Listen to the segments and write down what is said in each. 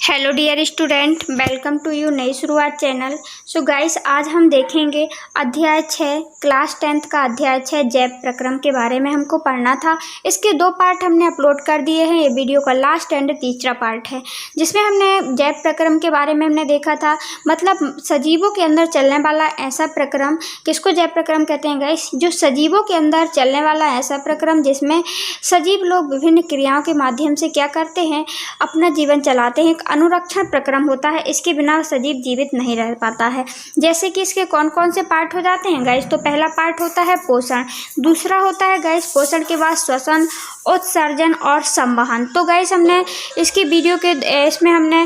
Hello dear student, welcome to you नई शुरुआत channel. So guys, आज हम देखेंगे अध्याय 6 क्लास 10th का अध्याय 6 जैव प्रक्रम के बारे में हमको पढ़ना था। इसके 2 पार्ट हमने अपलोड कर दिए हैं। ये वीडियो का लास्ट एंड तीसरा पार्ट है, जिसमें हमने जैव प्रक्रम के बारे में हमने देखा था। मतलब सजीवों के अंदर चलने वाला ऐसा प्रक्रम, किसको जैव प्रक्रम कहते हैं गाइस? जो सजीवों के अंदर चलने वाला ऐसा प्रक्रम जिसमें सजीव लोग विभिन्न क्रियाओं के माध्यम से क्या करते हैं, अपना जीवन चलाते हैं। अनुरक्षण प्रक्रम होता है, इसके बिना सजीव जीवित नहीं रह पाता है। जैसे कि इसके कौन कौन से पार्ट हो जाते हैं गाइस? तो पहला पार्ट होता है पोषण, दूसरा होता है गाइस पोषण के बाद श्वसन, उत्सर्जन और संवहन। तो गाइस हमने इसकी वीडियो के इसमें हमने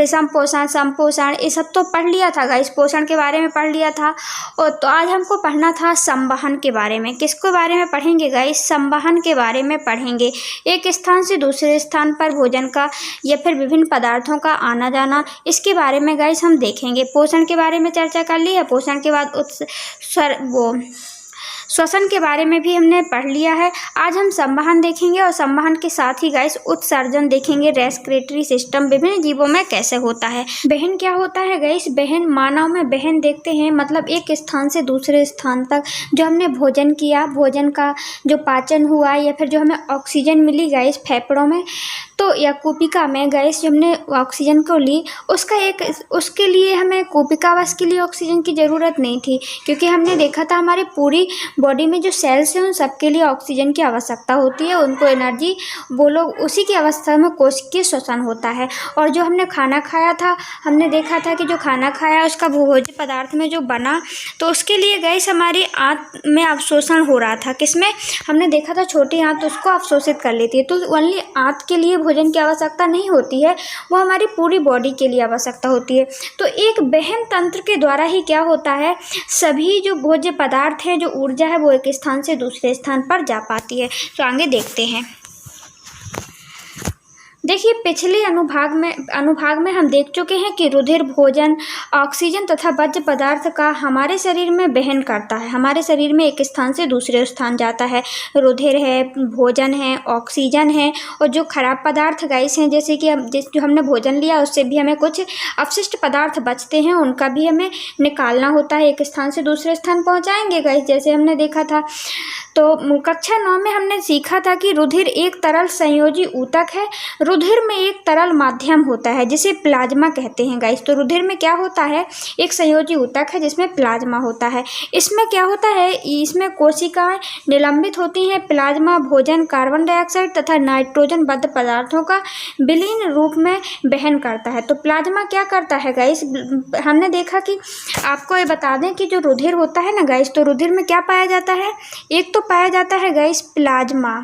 संपोषण, संपोषण ये सब तो पढ़ लिया था गाइस, पोषण के बारे में पढ़ लिया था। और तो आज हमको पढ़ना था संवहन के बारे में। किसके बारे में पढ़ेंगे गाइस? संवहन के बारे में पढ़ेंगे। एक स्थान से दूसरे स्थान पर भोजन का या फिर विभिन्न पदार्थों का आना जाना, इसके बारे में गाइस हम देखेंगे। पोषण के बारे में चर्चा कर ली है, पोषण के बाद श्वसन के बारे में भी हमने पढ़ लिया है। आज हम संवहन देखेंगे और संवहन के साथ ही गाइस उत्सर्जन देखेंगे। रेस्पिरेटरी सिस्टम विभिन्न जीवों में कैसे होता है। वहन क्या होता है गाइस? वहन, मानव में वहन देखते हैं मतलब एक स्थान से दूसरे स्थान तक जो हमने भोजन किया, भोजन का जो पाचन हुआ या फिर जो हमें ऑक्सीजन मिली गाइस फेफड़ों में, तो या कूपिका में गाइस जो हमने ऑक्सीजन को ली, उसके लिए हमें कूपिकावास के लिए ऑक्सीजन की ज़रूरत नहीं थी, क्योंकि हमने देखा था हमारी पूरी बॉडी में जो सेल्स हैं उन सबके लिए ऑक्सीजन की आवश्यकता होती है। उनको एनर्जी, वो लोग उसी की अवस्था में कोशिकीय श्वसन होता है। और जो हमने खाना खाया था, हमने देखा था कि जो खाना खाया उसका भोज्य पदार्थ में जो बना, तो उसके लिए गाइस हमारी आंत में अवशोषण हो रहा था। किसमें? हमने देखा था छोटी आंत उसको अवशोषित कर लेती है। तो ओनली आंत के लिए भोजन की आवश्यकता नहीं होती है, वो हमारी पूरी बॉडी के लिए आवश्यकता होती है। तो एक वहन तंत्र के द्वारा ही क्या होता है, सभी जो भोज्य पदार्थ हैं, जो ऊर्जा है, वो एक स्थान से दूसरे स्थान पर जा पाती है। तो आगे देखते हैं। देखिए, पिछले अनुभाग में हम देख चुके हैं कि रुधिर भोजन, ऑक्सीजन तथा वर्ज्य पदार्थ का हमारे शरीर में वहन करता है। हमारे शरीर में एक स्थान से दूसरे स्थान जाता है। रुधिर है, भोजन है, ऑक्सीजन है, और जो खराब पदार्थ गाइस हैं, जैसे कि जो हमने भोजन लिया उससे भी हमें कुछ अपशिष्ट पदार्थ बचते हैं, उनका भी हमें निकालना होता है। एक स्थान से दूसरे स्थान पहुँचाएंगे गाइस, जैसे हमने देखा था। तो कक्षा 9 में हमने सीखा था कि रुधिर एक तरल संयोजी ऊतक है। रुधिर में एक तरल माध्यम होता है जिसे प्लाज्मा कहते हैं गाइस। तो रुधिर में क्या होता है? एक संयोजी ऊतक है जिसमें प्लाज्मा होता है। इसमें क्या होता है? इसमें कोशिकाएं निलंबित होती हैं। प्लाज्मा भोजन, कार्बन डाइऑक्साइड तथा नाइट्रोजन बद्ध पदार्थों का विलीन रूप में वहन करता है। तो प्लाज्मा क्या करता है गाइस? हमने देखा कि आपको ये बता दें कि जो रुधिर होता है ना गाइस, तो रुधिर में क्या पाया जाता है? एक तो पाया जाता है गाइस प्लाज्मा।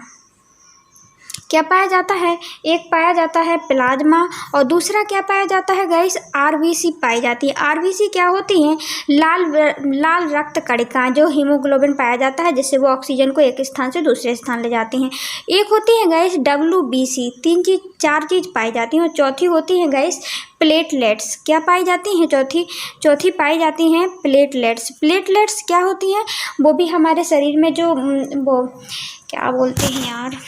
क्या पाया जाता है? एक पाया जाता है प्लाज्मा, और दूसरा क्या पाया जाता है गाइस? आरबीसी पाई जाती है। आरबीसी क्या होती हैं? लाल रक्त कणिकाएं, जो हीमोग्लोबिन पाया जाता है, जिससे वो ऑक्सीजन को एक स्थान से दूसरे स्थान ले जाती हैं। एक होती है गाइस डब्ल्यूबीसी, 4 चीज़ पाई जाती हैं। और चौथी होती है गाइस प्लेटलेट्स। क्या पाई जाती हैं? चौथी पाई जाती हैं प्लेटलेट्स। प्लेटलेट्स क्या होती हैं? वो भी हमारे शरीर में जो वो क्या बोलते हैं यार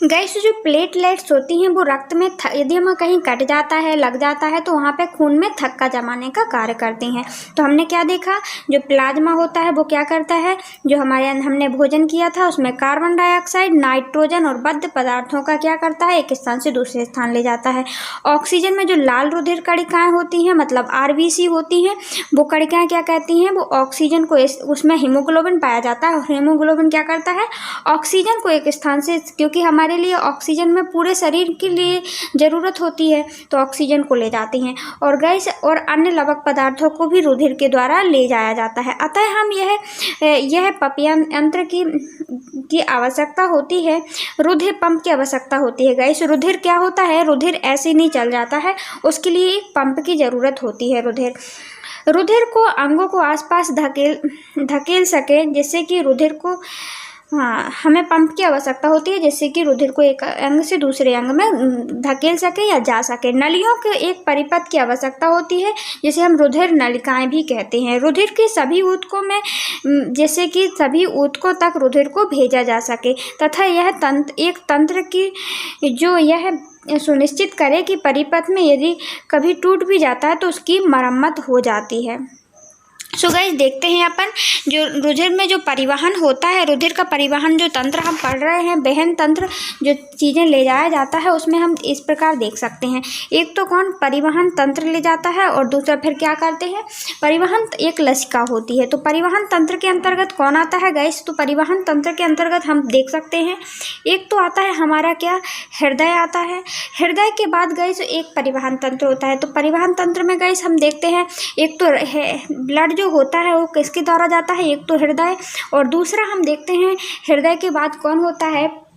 गाइस, जो प्लेटलेट्स होती हैं वो रक्त में यदि हमें कहीं कट जाता है, लग जाता है, तो वहाँ पे खून में थक्का जमाने का कार्य करती हैं। तो हमने क्या देखा? जो प्लाज्मा होता है वो क्या करता है? जो हमने भोजन किया था उसमें कार्बन डाइऑक्साइड, नाइट्रोजन और बद्ध पदार्थों का क्या करता है? एक स्थान से दूसरे स्थान ले जाता है। ऑक्सीजन में जो लाल रुधिर कणिकाएँ होती हैं, मतलब आरबीसी होती हैं, वो कणिकाएँ क्या कहती हैं? वो ऑक्सीजन को, उसमें हीमोग्लोबिन पाया जाता है, और हीमोग्लोबिन क्या करता है? ऑक्सीजन को एक स्थान से, क्योंकि हमारे लिए ऑक्सीजन में पूरे शरीर के लिए ज़रूरत होती है, तो ऑक्सीजन को ले जाती हैं। और गैस और अन्य लवक पदार्थों को भी रुधिर के द्वारा ले जाया जाता है। अतः हम यह पपीयन यंत्र की आवश्यकता होती है, रुधिर पंप की आवश्यकता होती है गाइस। रुधिर क्या होता है? रुधिर ऐसे नहीं चल जाता है, उसके लिए एक पंप की ज़रूरत होती है। रुधिर को अंगों को आसपास धकेल सके, जिससे कि रुधिर को हमें पंप की आवश्यकता होती है, जिससे कि रुधिर को एक अंग से दूसरे अंग में धकेल सके या जा सके। नलियों के एक परिपथ की आवश्यकता होती है, जिसे हम रुधिर नलिकाएं भी कहते हैं। रुधिर के सभी ऊतकों में, जैसे कि सभी ऊतकों तक रुधिर को भेजा जा सके, तथा यह तंत्र की जो यह सुनिश्चित करें कि परिपथ में यदि कभी टूट भी जाता है तो उसकी मरम्मत हो जाती है। सो गाइस देखते हैं अपन जो रुधिर में जो परिवहन होता है, रुधिर का परिवहन जो तंत्र हम पढ़ रहे हैं, वहन तंत्र जो चीज़ें ले जाया जाता है उसमें हम इस प्रकार देख सकते हैं। एक तो कौन परिवहन तंत्र ले जाता है और दूसरा फिर क्या करते हैं, परिवहन एक लसिका होती है। तो परिवहन तंत्र के अंतर्गत कौन आता है गाइस, तो परिवहन तंत्र के अंतर्गत हम देख सकते हैं एक तो आता है हमारा क्या, हृदय आता है। हृदय के बाद गाइस एक परिवहन तंत्र होता है। तो परिवहन तंत्र में गाइस हम देखते हैं एक तो ब्लड जो होता है वो किसके द्वारा जाता है, एक तो हृदय, और दूसरा हम देखते हैं हृदय के बाद कौन होता है,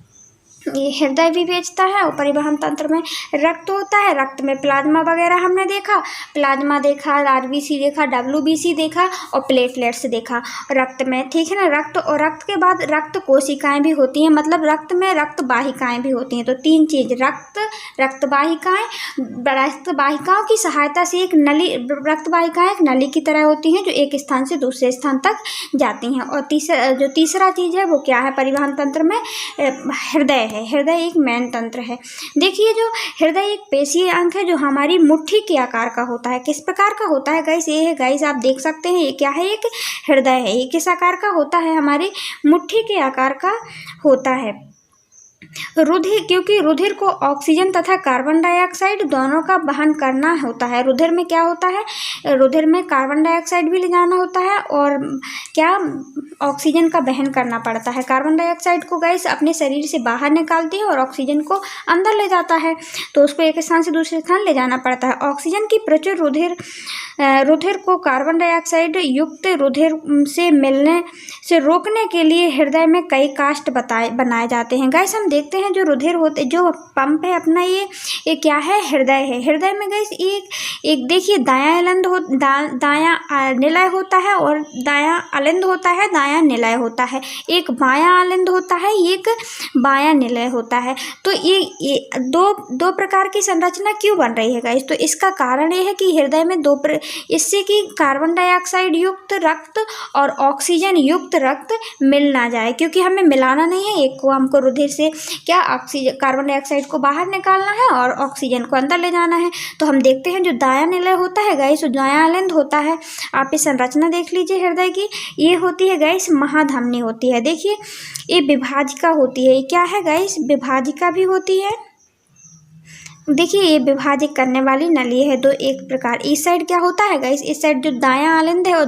ये हृदय भी भेजता है। और परिवहन तंत्र में रक्त होता है, रक्त में प्लाज्मा वगैरह हमने देखा, प्लाज्मा देखा, आरबीसी देखा, डब्ल्यूबीसी देखा और प्लेटलेट्स देखा रक्त में, ठीक है ना। रक्त और रक्त के बाद रक्त कोशिकाएं भी होती हैं, मतलब रक्त में रक्त वाहिकाएं भी होती हैं। तो तीन चीज, रक्त, रक्त वाहिकाएं, रक्त वाहिकाओं की सहायता से एक नली, रक्त वाहिकाएं एक नली की तरह होती हैं जो एक स्थान से दूसरे स्थान तक जाती हैं। और तीसरा चीज है वो क्या है परिवहन तंत्र में, हृदय है। हृदय एक मेन तंत्र है। देखिए जो हृदय एक पेशीय अंग है जो हमारी मुट्ठी के आकार का होता है। किस प्रकार का होता है गाइस, ये है गाइस आप देख सकते हैं, ये क्या है, एक हृदय है। ये किस आकार का होता है, हमारी मुट्ठी के आकार का होता है। रुधिर, क्योंकि रुधिर को ऑक्सीजन तथा कार्बन डाइऑक्साइड दोनों का वहन करना होता है। रुधिर में क्या होता है, रुधिर में कार्बन डाइऑक्साइड भी ले जाना होता है और क्या, ऑक्सीजन का वहन करना पड़ता है। कार्बन डाइऑक्साइड को गैस अपने शरीर से बाहर निकालती है और ऑक्सीजन को अंदर ले जाता है, तो उसको एक स्थान से दूसरे स्थान ले जाना पड़ता है। ऑक्सीजन की प्रचुर रुधिर को कार्बन डाइऑक्साइड युक्त रुधिर से मिलने से रोकने के लिए हृदय में कई कास्ट बनाए जाते हैं। गैस हम देखते हैं जो रुधिर होते, जो पंप है अपना, ये क्या है, हृदय है। हृदय में गैस एक देखिए दायां अलिंद दायां निलय होता है और दायां अलिंद होता है, दायां निलय होता है। एक बायां अलिंद होता है, एक बायां निलय होता है। तो ये दो प्रकार की संरचना क्यों बन रही है गाइस, तो इसका कारण ये है कि हृदय में इससे कि कार्बन डाइऑक्साइड युक्त रक्त और ऑक्सीजन युक्त रक्त मिल ना जाए, क्योंकि हमें मिलाना नहीं है। एक को हमको रुधिर से क्या, ऑक्सीजन, कार्बन डाइऑक्साइड को बाहर निकालना है और ऑक्सीजन को अंदर ले जाना है। तो हम देखते हैं जो दायां निलय होता है गाइस, जो दायां अलिंद होता है, आप इस संरचना देख लीजिए हृदय की, ये होती है गाइस महाधमनी होती है। देखिए ये विभाजिका होती है, ये क्या है गाइस, विभाजिका भी होती है। देखिए ये विभाजित करने वाली नली है। दो एक प्रकार, इस साइड क्या होता है गाइस, इस साइड जो दायां अलिंद है और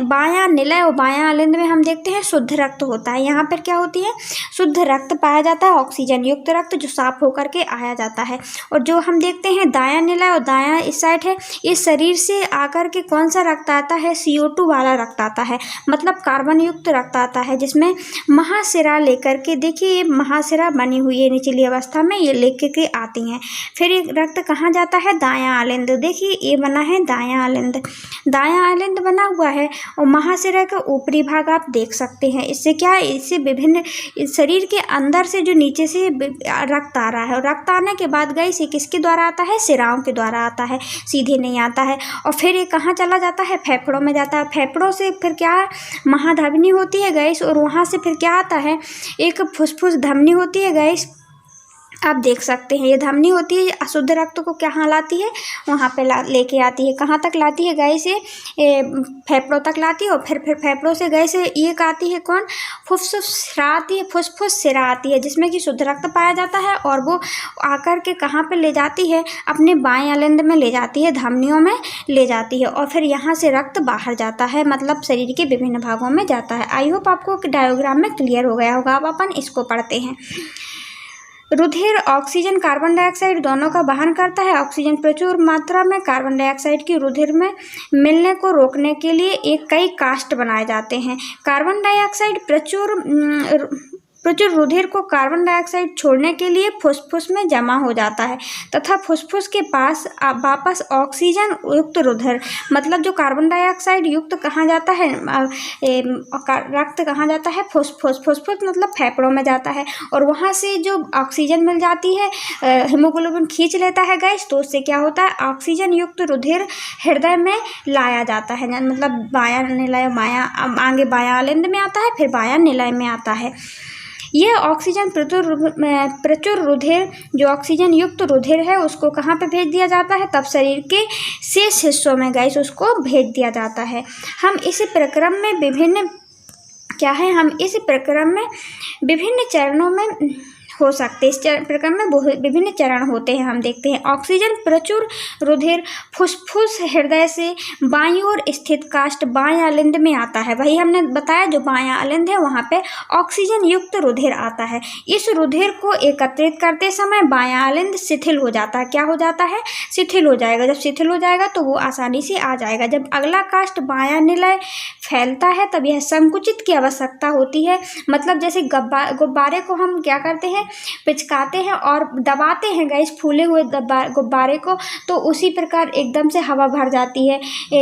बायां निलय और बायां अलिंद में हम देखते हैं शुद्ध रक्त होता है। यहाँ पर क्या होती है, शुद्ध रक्त पाया जाता है, ऑक्सीजन युक्त रक्त जो साफ होकर के आया जाता है। और जो हम देखते हैं दायां निलय और दायां इस साइड है, ये शरीर से आकर के कौन सा रक्त आता है, CO2 वाला रक्त आता है, मतलब कार्बन युक्त रक्त आता है, जिसमें महाशिरा लेकर के, देखिए ये महाशिरा बनी हुई है निचली अवस्था में, ये लेकर के आती हैं। फिर ये रक्त कहाँ जाता है, दायां अलिंद। देखिए ये बना है दायां अलिंद, दायां अलिंद बना हुआ है। और महाशिरा का ऊपरी भाग आप देख सकते हैं, इससे क्या है, इससे विभिन्न शरीर के अंदर से जो नीचे से रक्त आ रहा है, और रक्त आने के बाद गई ये किसके द्वारा आता है, शिराओं के द्वारा आता है, सीधे नहीं आता है। और फिर ये कहाँ चला जाता है, फेफड़ों में जाता है। फेफड़ों से फिर क्या, महाधमनी होती है गैस, और वहाँ से फिर क्या आता है, एक फुसफुस धमनी होती है गैस, आप देख सकते हैं। ये धमनी होती है, अशुद्ध रक्त को कहाँ लाती है, वहाँ पे लेके आती है। कहाँ तक लाती है गैस, ये फेफड़ों तक लाती है। और फिर फेफड़ों से गैस एक आती है कौन, फुसफुस सिरा आती है, फुसफुस सिरा आती है, जिसमें कि शुद्ध रक्त पाया जाता है। और वो आकर के कहाँ पे ले जाती है, अपने बाएं अलिंद में ले जाती है, धमनियों में ले जाती है। और फिर यहाँ से रक्त बाहर जाता है, मतलब शरीर के विभिन्न भागों में जाता है। आई होप आपको डायग्राम में क्लियर हो गया होगा। अब अपन इसको पढ़ते हैं। रुधिर ऑक्सीजन कार्बन डाइऑक्साइड दोनों का वहन करता है। ऑक्सीजन प्रचुर मात्रा में कार्बन डाइऑक्साइड की रुधिर में मिलने को रोकने के लिए कई कास्ट बनाए जाते हैं। कार्बन डाइऑक्साइड प्रचुर रुधिर को कार्बन डाइऑक्साइड छोड़ने के लिए फुसफुस में जमा हो जाता है तथा फुसफुस के पास वापस ऑक्सीजन युक्त रुधिर, मतलब जो कार्बन डाइऑक्साइड युक्त कहाँ जाता है, रक्त कहाँ जाता है, फुसफुस मतलब फेफड़ों में जाता है। और वहाँ से जो ऑक्सीजन मिल जाती है, हीमोग्लोबिन खींच लेता है गैस, तो उससे क्या होता है, ऑक्सीजन युक्त रुधिर हृदय में लाया जाता है, मतलब बायां निलय, आगे बायां अलिंद में आता है, फिर बायां निलय में आता है। यह ऑक्सीजन प्रचुर रुधिर, जो ऑक्सीजन युक्त रुधिर है उसको कहाँ पे भेज दिया जाता है, तब शरीर के शेष हिस्सों में गाइस उसको भेज दिया जाता है। हम इस प्रक्रम में विभिन्न चरणों में हो सकते हैं। इस प्रक्रम में विभिन्न चरण होते हैं। हम देखते हैं ऑक्सीजन प्रचुर रुधिर फुफ्फुस हृदय से बाईं ओर स्थित काष्ठ बाएं अलिंद में आता है। वही हमने बताया, जो बायां अलिंद है वहाँ पे ऑक्सीजन युक्त रुधिर आता है। इस रुधिर को एकत्रित करते समय बायां अलिंद शिथिल हो जाता है। क्या हो जाता है? शिथिल हो जाएगा। जब शिथिल हो जाएगा तो वो आसानी से आ जाएगा। जब अगला काष्ठ बायां निलय फैलता है तब यह संकुचित की आवश्यकता होती है। मतलब जैसे गुब्बारे को हम क्या करते हैं, पिचकाते हैं और दबाते हैं गाइस, फूले हुए गुब्बारे को, तो उसी प्रकार एकदम से हवा भर जाती है।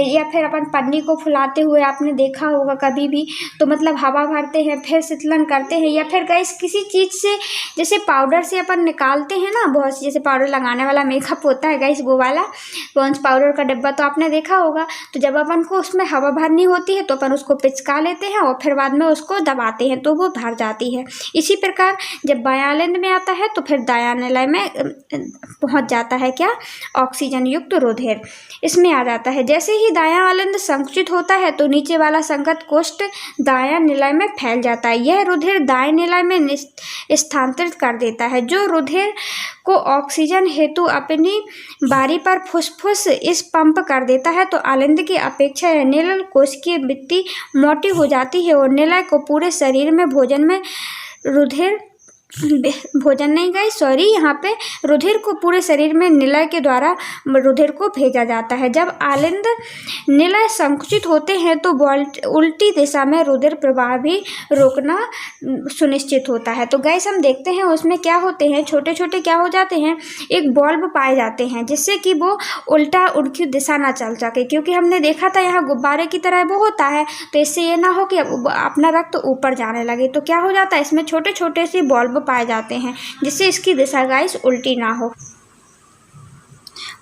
या फिर अपन पन्नी को फुलाते हुए आपने देखा होगा कभी भी, तो मतलब हवा भरते हैं फिर शीतलन करते हैं। या फिर गाइस किसी चीज़ से, जैसे पाउडर से अपन निकालते हैं ना, बहुत जैसे पाउडर लगाने वाला मेकअप होता है गाइस, वो वाला पॉन्स पाउडर का डिब्बा तो आपने देखा होगा। तो जब अपन को उसमें हवा भरनी होती है तो अपन उसको पिचका लेते हैं और फिर बाद में उसको दबाते हैं तो वो भर जाती है। इसी प्रकार जब बायां अलिंद में आता है तो फिर दायां निलय में पहुंच जाता है क्या, ऑक्सीजन युक्त रुधिर इसमें आ जाता है। जैसे ही दायां अलिंद संकुचित होता है तो नीचे वाला संगत कोष्ठ दायां निलय में फैल जाता है। यह रुधिर दाएं निलय में स्थानांतरित कर देता है। जो रुधिर को ऑक्सीजन हेतु अपनी बारी पर फुसफुस इस पंप कर देता है तो अलिंद की अपेक्षा यह निलय कोशिकीय भित्ति मोटी हो जाती है और निलय को पूरे शरीर में यहाँ पे रुधिर को पूरे शरीर में निलय के द्वारा रुधिर को भेजा जाता है। जब अलिंद निलय संकुचित होते हैं तो उल्टी दिशा में रुधिर प्रवाह भी रोकना सुनिश्चित होता है। तो गाइस हम देखते हैं उसमें क्या होते हैं, छोटे छोटे क्या हो जाते हैं, एक बल्ब पाए जाते हैं जिससे कि वो उल्टा उनकी दिशा ना चल सके, क्योंकि हमने देखा था यहाँ गुब्बारे की तरह वो होता है, तो इससे ये ना हो कि अपना रक्त ऊपर जाने लगे। तो क्या हो जाता है, इसमें छोटे छोटे से बल्ब पाए जाते हैं जिससे इसकी दिशा गाइस उल्टी ना हो।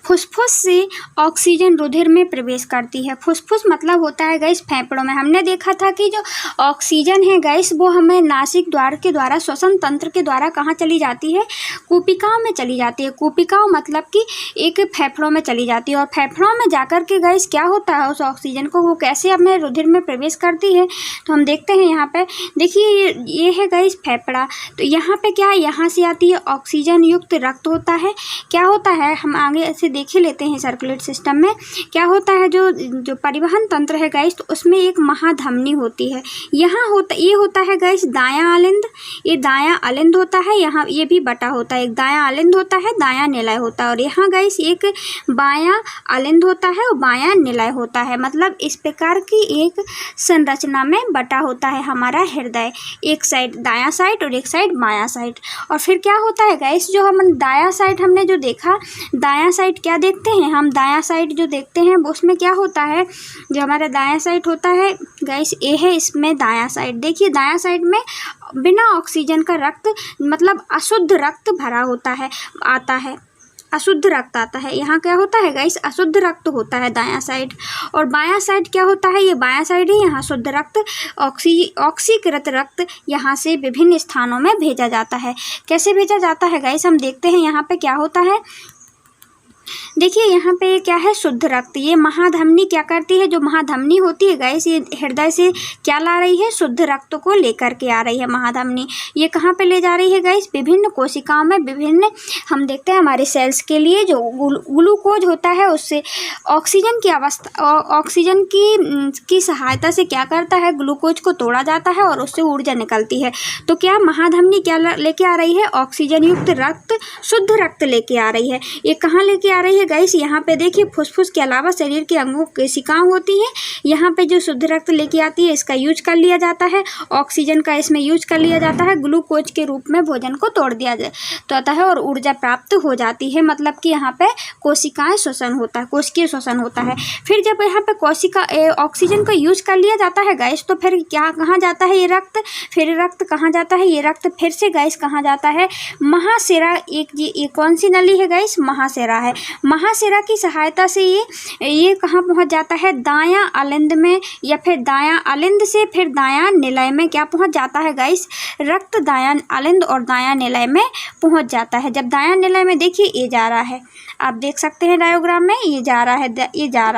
फुसफुस से ऑक्सीजन रुधिर में प्रवेश करती है। फुसफुस मतलब होता है गाइस फेफड़ों में। हमने देखा था कि जो ऑक्सीजन है गाइस वो हमें नासिक द्वार के द्वारा, श्वसन तंत्र के द्वारा कहाँ चली जाती है, कूपिकाओं में चली जाती है। कूपिकाओं मतलब कि एक फेफड़ों में चली जाती है और फेफड़ों में जाकर के गाइस क्या होता है, उस ऑक्सीजन को वो कैसे अपने रुधिर में प्रवेश करती है। तो हम देखते हैं यहाँ पे, देखिए ये है गाइस फेफड़ा। तो यहाँ पे क्या है, यहाँ से आती है ऑक्सीजन युक्त रक्त होता है। क्या होता है, हम आगे से देख लेते हैं सर्कुलेट सिस्टम में क्या होता है। जो परिवहन तंत्र है गाइस, तो उसमें एक महाधमनी होती है। ये होता है गाइस दायां अलिंद, ये दायां अलिंद होता है। यहाँ ये भी बटा होता है, एक दायां अलिंद होता है, दायां निलय होता है। और यहाँ गाइस एक बायां अलिंद होता है और बायां निलय होता है। मतलब इस प्रकार की एक संरचना में बटा होता है हमारा हृदय, एक साइड दायां साइड और एक साइड बायां साइड। और फिर क्या होता है गाइस, जो हम दायां साइड हमने जो देखा, दायां साइड क्या देखते हैं हम, दायां साइड जो देखते हैं उसमें क्या होता है, जो हमारा दायां साइड होता है गाइस ये है, इसमें दायां साइड देखिए, दायां साइड में बिना ऑक्सीजन का रक्त मतलब अशुद्ध रक्त भरा होता है, आता है, अशुद्ध रक्त आता है। यहाँ क्या होता है गाइस, अशुद्ध रक्त होता है दायां साइड। और बायां साइड क्या होता है, ये बायां साइड है, यहाँ शुद्ध रक्त ऑक्सीकृत रक्त यहाँ से विभिन्न स्थानों में भेजा जाता है। कैसे भेजा जाता है गाइस, हम देखते हैं यहाँ पे क्या होता है। देखिए यहाँ पे क्या है, शुद्ध रक्त। ये महाधमनी क्या करती है, जो महाधमनी होती है गाइस, ये हृदय से क्या ला रही है, शुद्ध रक्त को लेकर के आ रही है महाधमनी। ये कहाँ पे ले जा रही है गाइस, विभिन्न कोशिकाओं में, विभिन्न हम देखते हैं हमारे सेल्स के लिए जो ग्लूकोज होता है उससे ऑक्सीजन की सहायता से क्या करता है, ग्लूकोज को तोड़ा जाता है और उससे ऊर्जा निकलती है। तो क्या महाधमनी क्या लेके आ रही है, ऑक्सीजन युक्त रक्त, शुद्ध रक्त लेके आ रही है। ये कहाँ लेके आ रही है गाइस, यहाँ पे देखिए फुसफुस के अलावा शरीर के अंगों कोशिकाएं होती हैं, यहाँ पे जो शुद्ध रक्त लेके आती है इसका यूज कर लिया जाता है, ऑक्सीजन का इसमें यूज कर लिया जाता है, ग्लूकोज के रूप में भोजन को तोड़ दिया जाता है और ऊर्जा प्राप्त हो जाती है। मतलब कि यहाँ पे कोशिकाएं श्वसन होता है, कोशिकीय श्वसन होता है। फिर जब यहाँ पे कोशिका ऑक्सीजन का यूज कर लिया जाता है गाइस, तो फिर क्या कहाँ जाता है ये रक्त, फिर रक्त कहाँ जाता है, ये रक्त फिर से गाइस कहाँ जाता है, महाशिरा। ये कौन सी नली है गाइस, महाशिरा है। महाशिरा की सहायता से ये कहाँ पहुँच जाता है, दायां आलिंद में, या फिर दायां आलिंद से फिर दायां निलय में क्या पहुँच जाता है गाइस, रक्त दायां आलिंद और दायां निलय में पहुँच जाता है। जब दायां निलय में देखिए ये जा रहा है, आप देख सकते हैं डायोग्राम में, ये जा रहा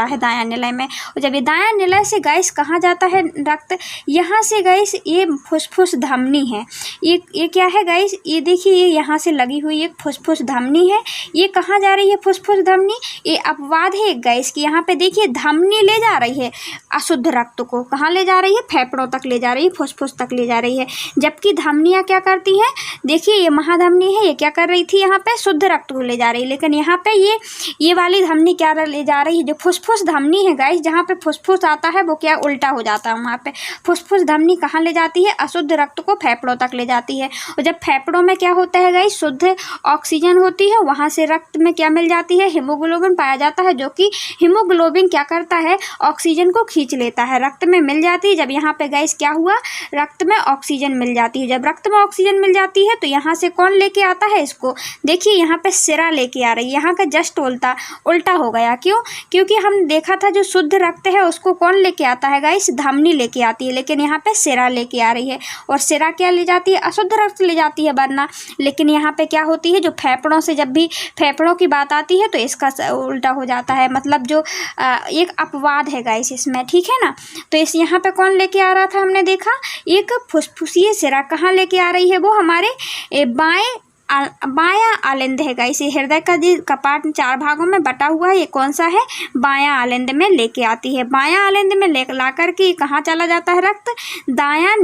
है दायां निलय में। और जब ये दायां निलय से गाइस कहाँ जाता है रक्त, यहाँ से गाइस ये फुसफुस धमनी है। ये क्या है गाइस, ये देखिए ये यहाँ से लगी हुई एक फुसफुस धमनी है। ये कहाँ जा रही है फुसफुस धमनी, ये अपवाद है गाइस कि यहाँ पे देखिए धमनी ले जा रही है अशुद्ध रक्त को, कहाँ ले जा रही है, फेफड़ों तक ले जा रही है, फुसफुस तक ले जा रही है। जबकि धमनियाँ क्या करती हैं, देखिए ये महाधमनी है, ये क्या कर रही थी, यहाँ पे शुद्ध रक्त को ले जा रही है, लेकिन यहाँ पे ये वाली धमनी क्या ले जा रही है, जो फुसफुस धमनी है गाइस, जहाँ पे फुसफुस आता है वो क्या उल्टा हो जाता है, वहाँ पे फुसफुस धमनी कहाँ ले जाती है, अशुद्ध रक्त को फेफड़ों तक ले जाती है। और जब फेफड़ों में क्या होता है गाइस, शुद्ध ऑक्सीजन होती है, वहाँ से रक्त में क्या मिल जाती है, हीमोग्लोबिन पाया जाता है, जो कि हीमोग्लोबिन क्या करता है, ऑक्सीजन को खींच लेता है, रक्त में मिल जाती है। जब यहाँ पे गाइस क्या हुआ, रक्त में ऑक्सीजन मिल जाती है। जब रक्त में ऑक्सीजन मिल जाती है तो यहाँ से कौन लेके आता है इसको, देखिए यहाँ पे सिरा लेके आ रही है, यहाँ का जस्ट उल्टा हो गया। क्यों, क्योंकि हम देखा था जो शुद्ध रक्त है उसको कौन लेके आता है गाइस, धमनी लेके आती है, लेकिन यहाँ पे सिरा लेके आ रही है। और सिरा क्या ले जाती है, अशुद्ध रक्त ले जाती है वरना, लेकिन यहाँ पे क्या होती है, जो फेफड़ों से जब भी फेफड़ों की बात आती है तो इसका उल्टा हो जाता है, मतलब जो एक अपवाद है गाइस इसमें, ठीक है ना। तो इस यहाँ पे कौन लेके आ रहा था, हमने देखा एक फुसफुसीय सिरा कहाँ लेके आ रही है, वो हमारे बायां आलिंद है गाइस। ये हृदय का जो कपाट 4 भागों में बटा हुआ है, ये कौन सा है, बायां आलिंद में लेके आती है। बायां आलिंद में ला करके कहाँ चला जाता है रक्त, बायां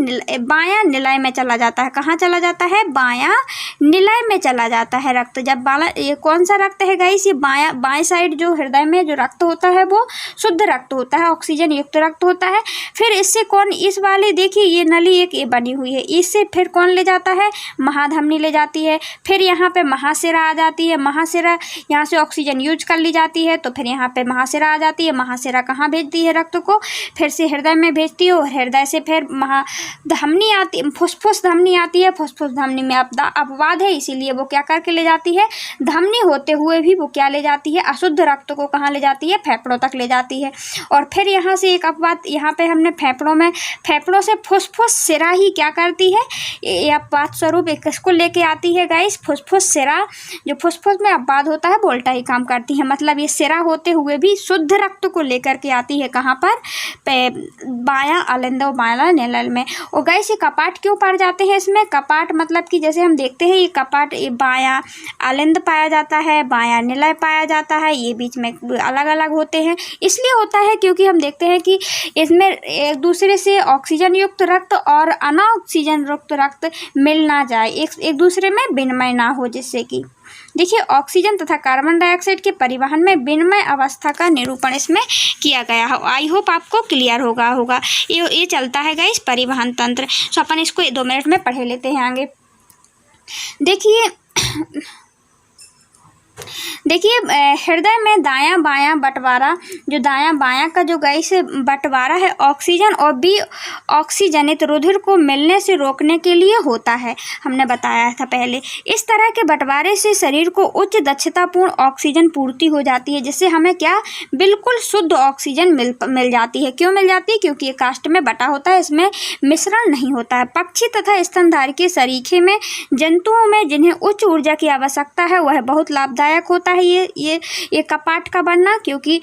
निलय में चला जाता है। कहाँ चला जाता है, बायां निलय में चला जाता है रक्त। जब ये कौन सा रक्त है गाइस, ये बाएं साइड जो हृदय में जो रक्त होता है वो शुद्ध रक्त होता है, ऑक्सीजन युक्त रक्त होता है। फिर इससे कौन, इस वाले देखिए ये नली एक ये बनी हुई है, इससे फिर कौन ले जाता है, महाधमनी ले जाती है। फिर यहाँ पे महाशिरा आ जाती है, महाशिरा यहाँ से ऑक्सीजन यूज कर ली जाती है, तो फिर यहाँ पे महाशिरा आ जाती है। महाशिरा कहाँ भेजती है रक्त को, फिर से हृदय में भेजती है, और हृदय से फिर महाधमनी आती, फुसफुस धमनी आती है। फुसफुस धमनी में अपवाद है, इसीलिए वो क्या करके ले जाती है, धमनी होते हुए भी वो क्या ले जाती है, अशुद्ध रक्त को कहाँ ले जाती है, फेफड़ों तक ले जाती है। और फिर यहाँ से एक अपवाद, यहाँ पे हमने फेफड़ों से फुसफुस सिरा ही क्या करती है, ये अपवाद स्वरूप किसको लेके आती है गाइस, फुसफुस सिरा, जो फुसफुस में अपवाद होता है वो उल्टा ही काम करती है, मतलब ये सिरा होते हुए भी शुद्ध रक्त को लेकर के आती है कहाँ पर, बायां आलिंद और बायां निलय में। और गाइस ये कपाट क्यों पड़ जाते हैं इसमें, कपाट मतलब कि जैसे हम देखते हैं ये कपाट, ये बायां आलिंद पाया जाता है, बायां निलय पाया जाता है, ये बीच में अलग अलग होते हैं। इसलिए होता है क्योंकि हम देखते हैं कि इसमें एक दूसरे से ऑक्सीजन युक्त रक्त और अनाऑक्सीजन युक्त रक्त मिल ना जाए, एक दूसरे में विनिमय ना हो, जिससे कि देखिए ऑक्सीजन तथा कार्बन डाइऑक्साइड के परिवहन में विनिमय अवस्था का निरूपण इसमें किया गया है। आई होप आपको क्लियर होगा। ये चलता है गाइस परिवहन तंत्र। तो अपन इसको 2 मिनट में पढ़ लेते हैं आगे। देखिए हृदय में दायां बायां बंटवारा, जो दायां बायां का जो गाइस बंटवारा है ऑक्सीजन और बी ऑक्सीजनित रुधिर को मिलने से रोकने के लिए होता है, हमने बताया था पहले। इस तरह के बंटवारे से शरीर को उच्च दक्षतापूर्ण ऑक्सीजन पूर्ति हो जाती है, जिससे हमें क्या बिल्कुल शुद्ध ऑक्सीजन मिल जाती है। क्यों मिल जाती है, क्योंकि ये काष्ठ में बटा होता है, इसमें मिश्रण नहीं होता है। पक्षी तथा स्तनधारी के सरीखे में जंतुओं में जिन्हें उच्च ऊर्जा की आवश्यकता है वह बहुत लाभदायक होता है ये कपाट का बनना, क्योंकि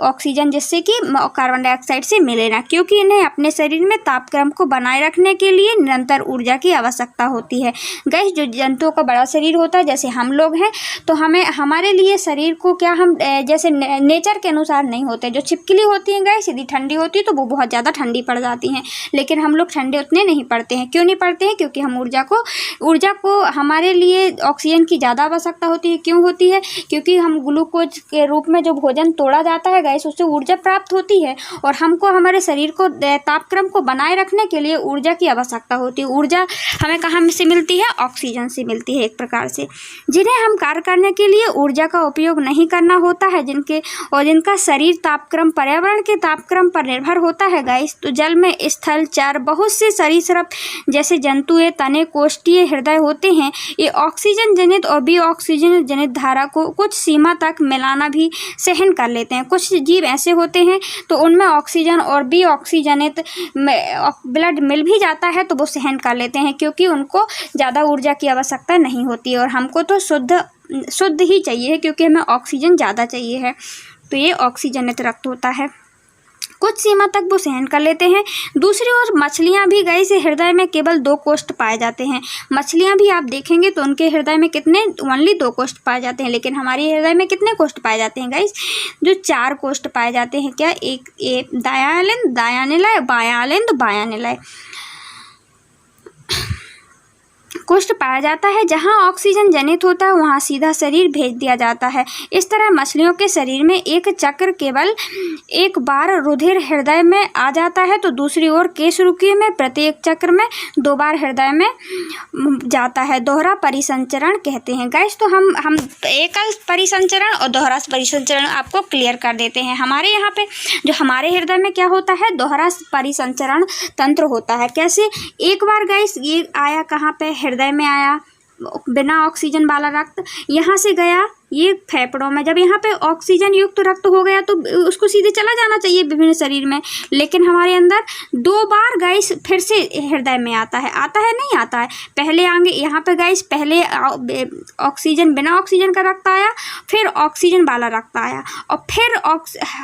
ऑक्सीजन जिससे कि कार्बन डाइऑक्साइड से मिले ना, क्योंकि इन्हें अपने शरीर में तापक्रम को बनाए रखने के लिए निरंतर ऊर्जा की आवश्यकता होती है। गाइस जो जंतुओं का बड़ा शरीर होता है, जैसे हम लोग हैं, तो हमारे लिए शरीर को क्या हम जैसे नेचर के अनुसार नहीं होते। जो छिपकली होती हैं गाइस, यदि ठंडी होती है तो वो बहुत ज़्यादा ठंडी पड़ जाती हैं, लेकिन हम लोग ठंडे उतने नहीं पड़ते हैं। क्यों नहीं पड़ते हैं, क्योंकि हम ऊर्जा को हमारे लिए ऑक्सीजन की ज़्यादा आवश्यकता होती है। क्यों होती है, क्योंकि हम ग्लूकोज के रूप में जो भोजन तोड़ा जाता है गाइस, उससे ऊर्जा प्राप्त होती है, और हमको हमारे शरीर को तापक्रम को बनाए रखने के लिए ऊर्जा की आवश्यकता होती है। ऊर्जा हमें कहाँ से मिलती है, ऑक्सीजन से मिलती है एक प्रकार से। जिन्हें हम कार्य करने के लिए ऊर्जा का उपयोग नहीं करना होता है, जिनका शरीर तापक्रम पर्यावरण के तापक्रम पर निर्भर होता है गाइस, तो जल में स्थल चर बहुत से सरीसृप जैसे जंतुएं, तने, कोष्ठीय, हृदय होते हैं। ये ऑक्सीजन जनित और बी ऑक्सीजन जनित धारा को कुछ सीमा तक मिलाना भी सहन कर लेते हैं। कुछ जीव ऐसे होते हैं तो उनमें ऑक्सीजन और भी ऑक्सीजनित ब्लड मिल भी जाता है तो वो सहन कर लेते हैं, क्योंकि उनको ज़्यादा ऊर्जा की आवश्यकता नहीं होती और हमको तो शुद्ध ही चाहिए, क्योंकि हमें ऑक्सीजन ज़्यादा चाहिए है। तो ये ऑक्सीजनित रक्त होता है। कुछ सीमा तक वो सहन कर लेते हैं। दूसरी ओर मछलियाँ भी गाइस हृदय में केवल 2 कोष्ठ पाए जाते हैं। मछलियाँ भी आप देखेंगे तो उनके हृदय में कितने ओनली 2 कोष्ठ पाए जाते हैं, लेकिन हमारे हृदय में कितने कोष्ठ पाए जाते हैं गाइस? जो 4 कोष्ठ पाए जाते हैं। क्या? एक दायां अलिंद, दायां निलय, बायां अलिंद, बायां निलय कोष्ठ पाया जाता है। जहाँ ऑक्सीजन जनित होता है वहाँ सीधा शरीर भेज दिया जाता है। इस तरह मछलियों के शरीर में एक चक्र केवल एक बार रुधिर हृदय में आ जाता है, तो दूसरी ओर केशरुकीय में प्रत्येक चक्र में 2 बार हृदय में जाता है। दोहरा परिसंचरण कहते हैं गाइस। तो हम एकल परिसंचरण और दोहरा परिसंचरण आपको क्लियर कर देते हैं। हमारे यहाँ पे जो हमारे हृदय में क्या होता है, दोहरा परिसंचरण तंत्र होता है। कैसे? एक बार गाइस ये आया कहाँ पे? हृदय में आया बिना ऑक्सीजन वाला रक्त, यहाँ से गया ये फेफड़ों में। जब यहाँ पे ऑक्सीजन युक्त रक्त हो गया तो उसको सीधे चला जाना चाहिए विभिन्न शरीर में, लेकिन हमारे अंदर 2 बार गाइस फिर से हृदय में आता है। नहीं आता है। पहले आगे यहाँ पे गाइस पहले ऑक्सीजन बिना ऑक्सीजन का रक्त आया, फिर ऑक्सीजन वाला रक्त आया और फिर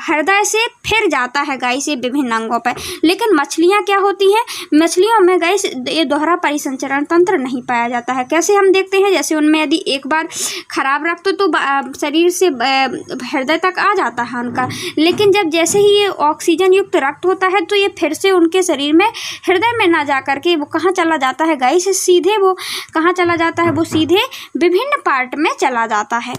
हृदय से फिर जाता है गाइस ये विभिन्न अंगों पर। लेकिन मछलियाँ क्या होती हैं? मछलियों में गाइस ये दोहरा परिसंचरण तंत्र नहीं पाया जाता है। कैसे हम देखते हैं? जैसे उनमें यदि एक बार खराब रक्त तो शरीर से हृदय तक आ जाता है उनका, लेकिन जब जैसे ही ये ऑक्सीजन युक्त रक्त होता है तो ये फिर से उनके शरीर में हृदय में ना जा करके वो कहाँ चला जाता है गाइस? सीधे वो कहाँ चला जाता है? वो सीधे विभिन्न पार्ट में चला जाता है।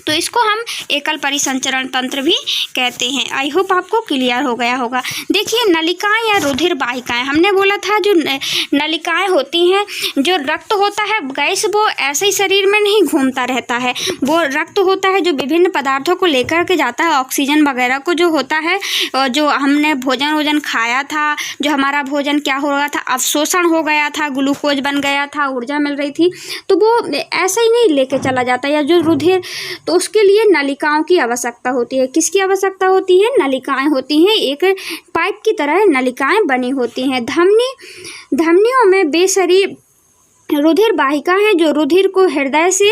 तो इसको हम एकल परिसंचरण तंत्र भी कहते हैं। आई होप आपको क्लियर हो गया होगा। देखिए नलिकाएं या रुधिर वाहिकाएं, हमने बोला था जो नलिकाएं होती हैं, जो रक्त होता है गैस वो ऐसे ही शरीर में नहीं घूमता रहता है। वो रक्त होता है जो विभिन्न पदार्थों को लेकर के जाता है, ऑक्सीजन वगैरह को जो होता है, और जो हमने भोजन खाया था, जो हमारा भोजन क्या हो रहा था, अवशोषण हो गया था, ग्लूकोज बन गया था, ऊर्जा मिल रही थी, तो वो ऐसे ही नहीं लेके चला जाता। या जो रुधिर, तो उसके लिए नलिकाओं की आवश्यकता होती है। किसकी आवश्यकता होती है? नलिकाएं होती हैं, एक पाइप की तरह नलिकाएं बनी होती हैं। धमनियों में बेशरीर रुधिर वाहिका है जो रुधिर को हृदय से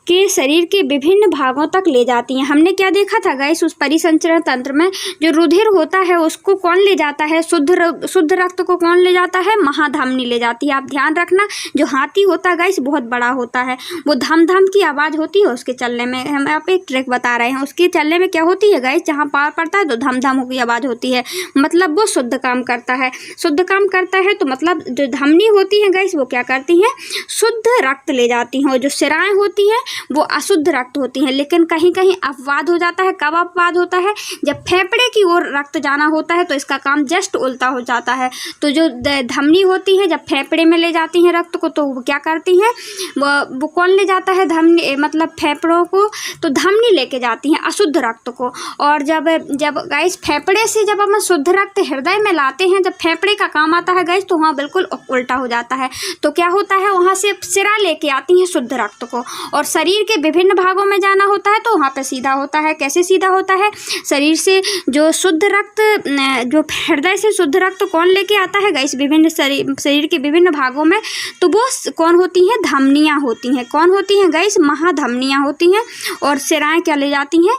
के शरीर के विभिन्न भागों तक ले जाती हैं। हमने क्या देखा था गाइस उस परिसंचरण तंत्र में? जो रुधिर होता है उसको कौन ले जाता है? शुद्ध रक्त को कौन ले जाता है? महाधमनी ले जाती है। आप ध्यान रखना, जो हाथी होता है गाइस बहुत बड़ा होता है, वो धम धम की आवाज़ होती है उसके चलने में। हम आप एक ट्रिक बता रहे हैं, उसके चलने में क्या होती है गाइस? जहाँ पार पड़ता है तो धम धम की आवाज़ होती है, मतलब वो शुद्ध काम करता है। शुद्ध काम करता है तो मतलब जो धमनी होती है गाइस वो क्या करती है? शुद्ध रक्त ले जाती हैं। और जो शिराएं होती हैं वो अशुद्ध रक्त होती हैं। लेकिन कहीं कहीं अपवाद हो जाता है। कब अपवाद होता है? जब फेफड़े की ओर रक्त जाना होता है तो इसका काम जस्ट उल्टा हो जाता है। तो जो धमनी होती है जब फेफड़े में ले जाती हैं रक्त को, तो वो क्या करती हैं? वो कौन ले जाता है? धमनी, मतलब फेफड़ों को तो धमनी लेके जाती हैं अशुद्ध रक्त को। और जब गाइस फेफड़े से जब हम शुद्ध रक्त हृदय में लाते हैं, जब फेफड़े का काम आता है गाइस, तो वहाँ बिल्कुल उल्टा हो जाता है। तो क्या होता है? वहाँ से सिरा लेके आती हैं शुद्ध रक्त को, और शरीर के विभिन्न भागों में जाना होता है तो वहाँ पे सीधा होता है। कैसे सीधा होता है? शरीर से जो शुद्ध रक्त, जो हृदय से शुद्ध रक्त कौन लेके आता है गाइस विभिन्न शरीर के विभिन्न भागों में? तो वो कौन होती हैं? धमनियाँ होती हैं। कौन होती हैं गाइस? महाधमनियाँ होती हैं। और सिराएं क्या ले जाती हैं?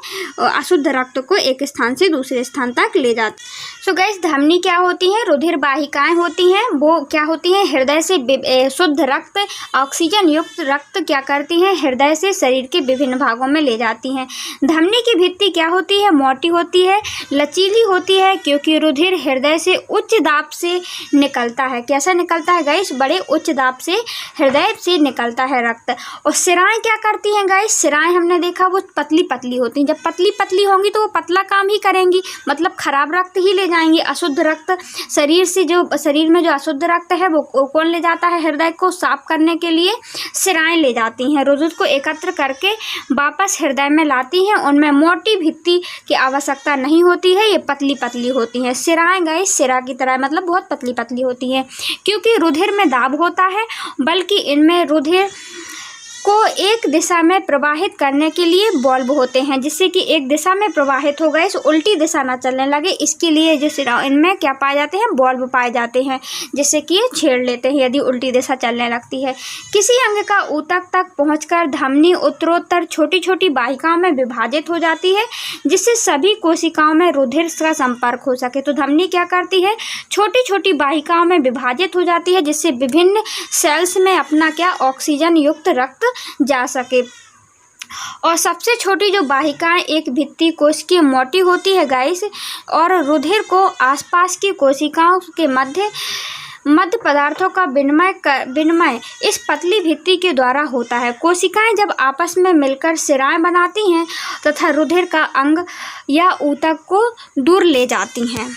अशुद्ध रक्त को एक स्थान से दूसरे स्थान तक ले जाती। सो गाइस धमनी क्या होती हैं? रुधिर वाहिकाएं होती हैं। वो क्या होती हैं? हृदय से शुद्ध रक्त, ऑक्सीजन युक्त रक्त क्या करती हैं? हृदय से शरीर के विभिन्न भागों में ले जाती हैं। धमनी की भित्ति क्या होती है? मोटी होती है, लचीली होती है, क्योंकि रुधिर हृदय से उच्च दाब से निकलता है। कैसा निकलता है गाइस? बड़े उच्च दाब से हृदय से निकलता है रक्त। और सिराएं क्या करती हैं गाइस? सिराएं हमने देखा वो पतली पतली होती हैं। जब पतली पतली होंगी तो वो पतला काम ही करेंगी, मतलब खराब रक्त ही ले जाएंगी। अशुद्ध रक्त शरीर में जो अशुद्ध रक्त है वो कौन ले जाता है? हृदय को साफ करने के लिए सिराएं ले जाती हैं। रुधिर को एकत्र करके वापस हृदय में लाती हैं। उनमें मोटी भित्ति की आवश्यकता नहीं होती है, ये पतली पतली होती हैं। सिराएं गाइस सिरा की तरह, मतलब बहुत पतली पतली होती हैं, क्योंकि रुधिर में दाब होता है, बल्कि इनमें रुधिर को एक दिशा में प्रवाहित करने के लिए बल्ब होते हैं, जिससे कि एक दिशा में प्रवाहित हो गए, उल्टी दिशा ना चलने लगे, इसके लिए जो इनमें क्या पाए जाते हैं, बल्ब पाए जाते हैं, जिससे कि ये छेड़ लेते हैं यदि उल्टी दिशा चलने लगती है। किसी अंग का ऊतक तक पहुंचकर धमनी उत्तरोत्तर छोटी छोटी वाहिकाओं में विभाजित हो जाती है, जिससे सभी कोशिकाओं में रुधिर का संपर्क हो सके। तो धमनी क्या करती है, छोटी छोटी वाहिकाओं में विभाजित हो जाती है, जिससे विभिन्न सेल्स में अपना क्या ऑक्सीजन युक्त रक्त जा सके। और सबसे छोटी जो वाहिकाएं एक भित्ति कोशिकीय मोटी होती है गाइस, और रुधिर को आसपास की कोशिकाओं के मध्य पदार्थों का विनिमय इस पतली भित्ति के द्वारा होता है। कोशिकाएं जब आपस में मिलकर सिराएं बनाती हैं तथा रुधिर का अंग या ऊतक को दूर ले जाती हैं।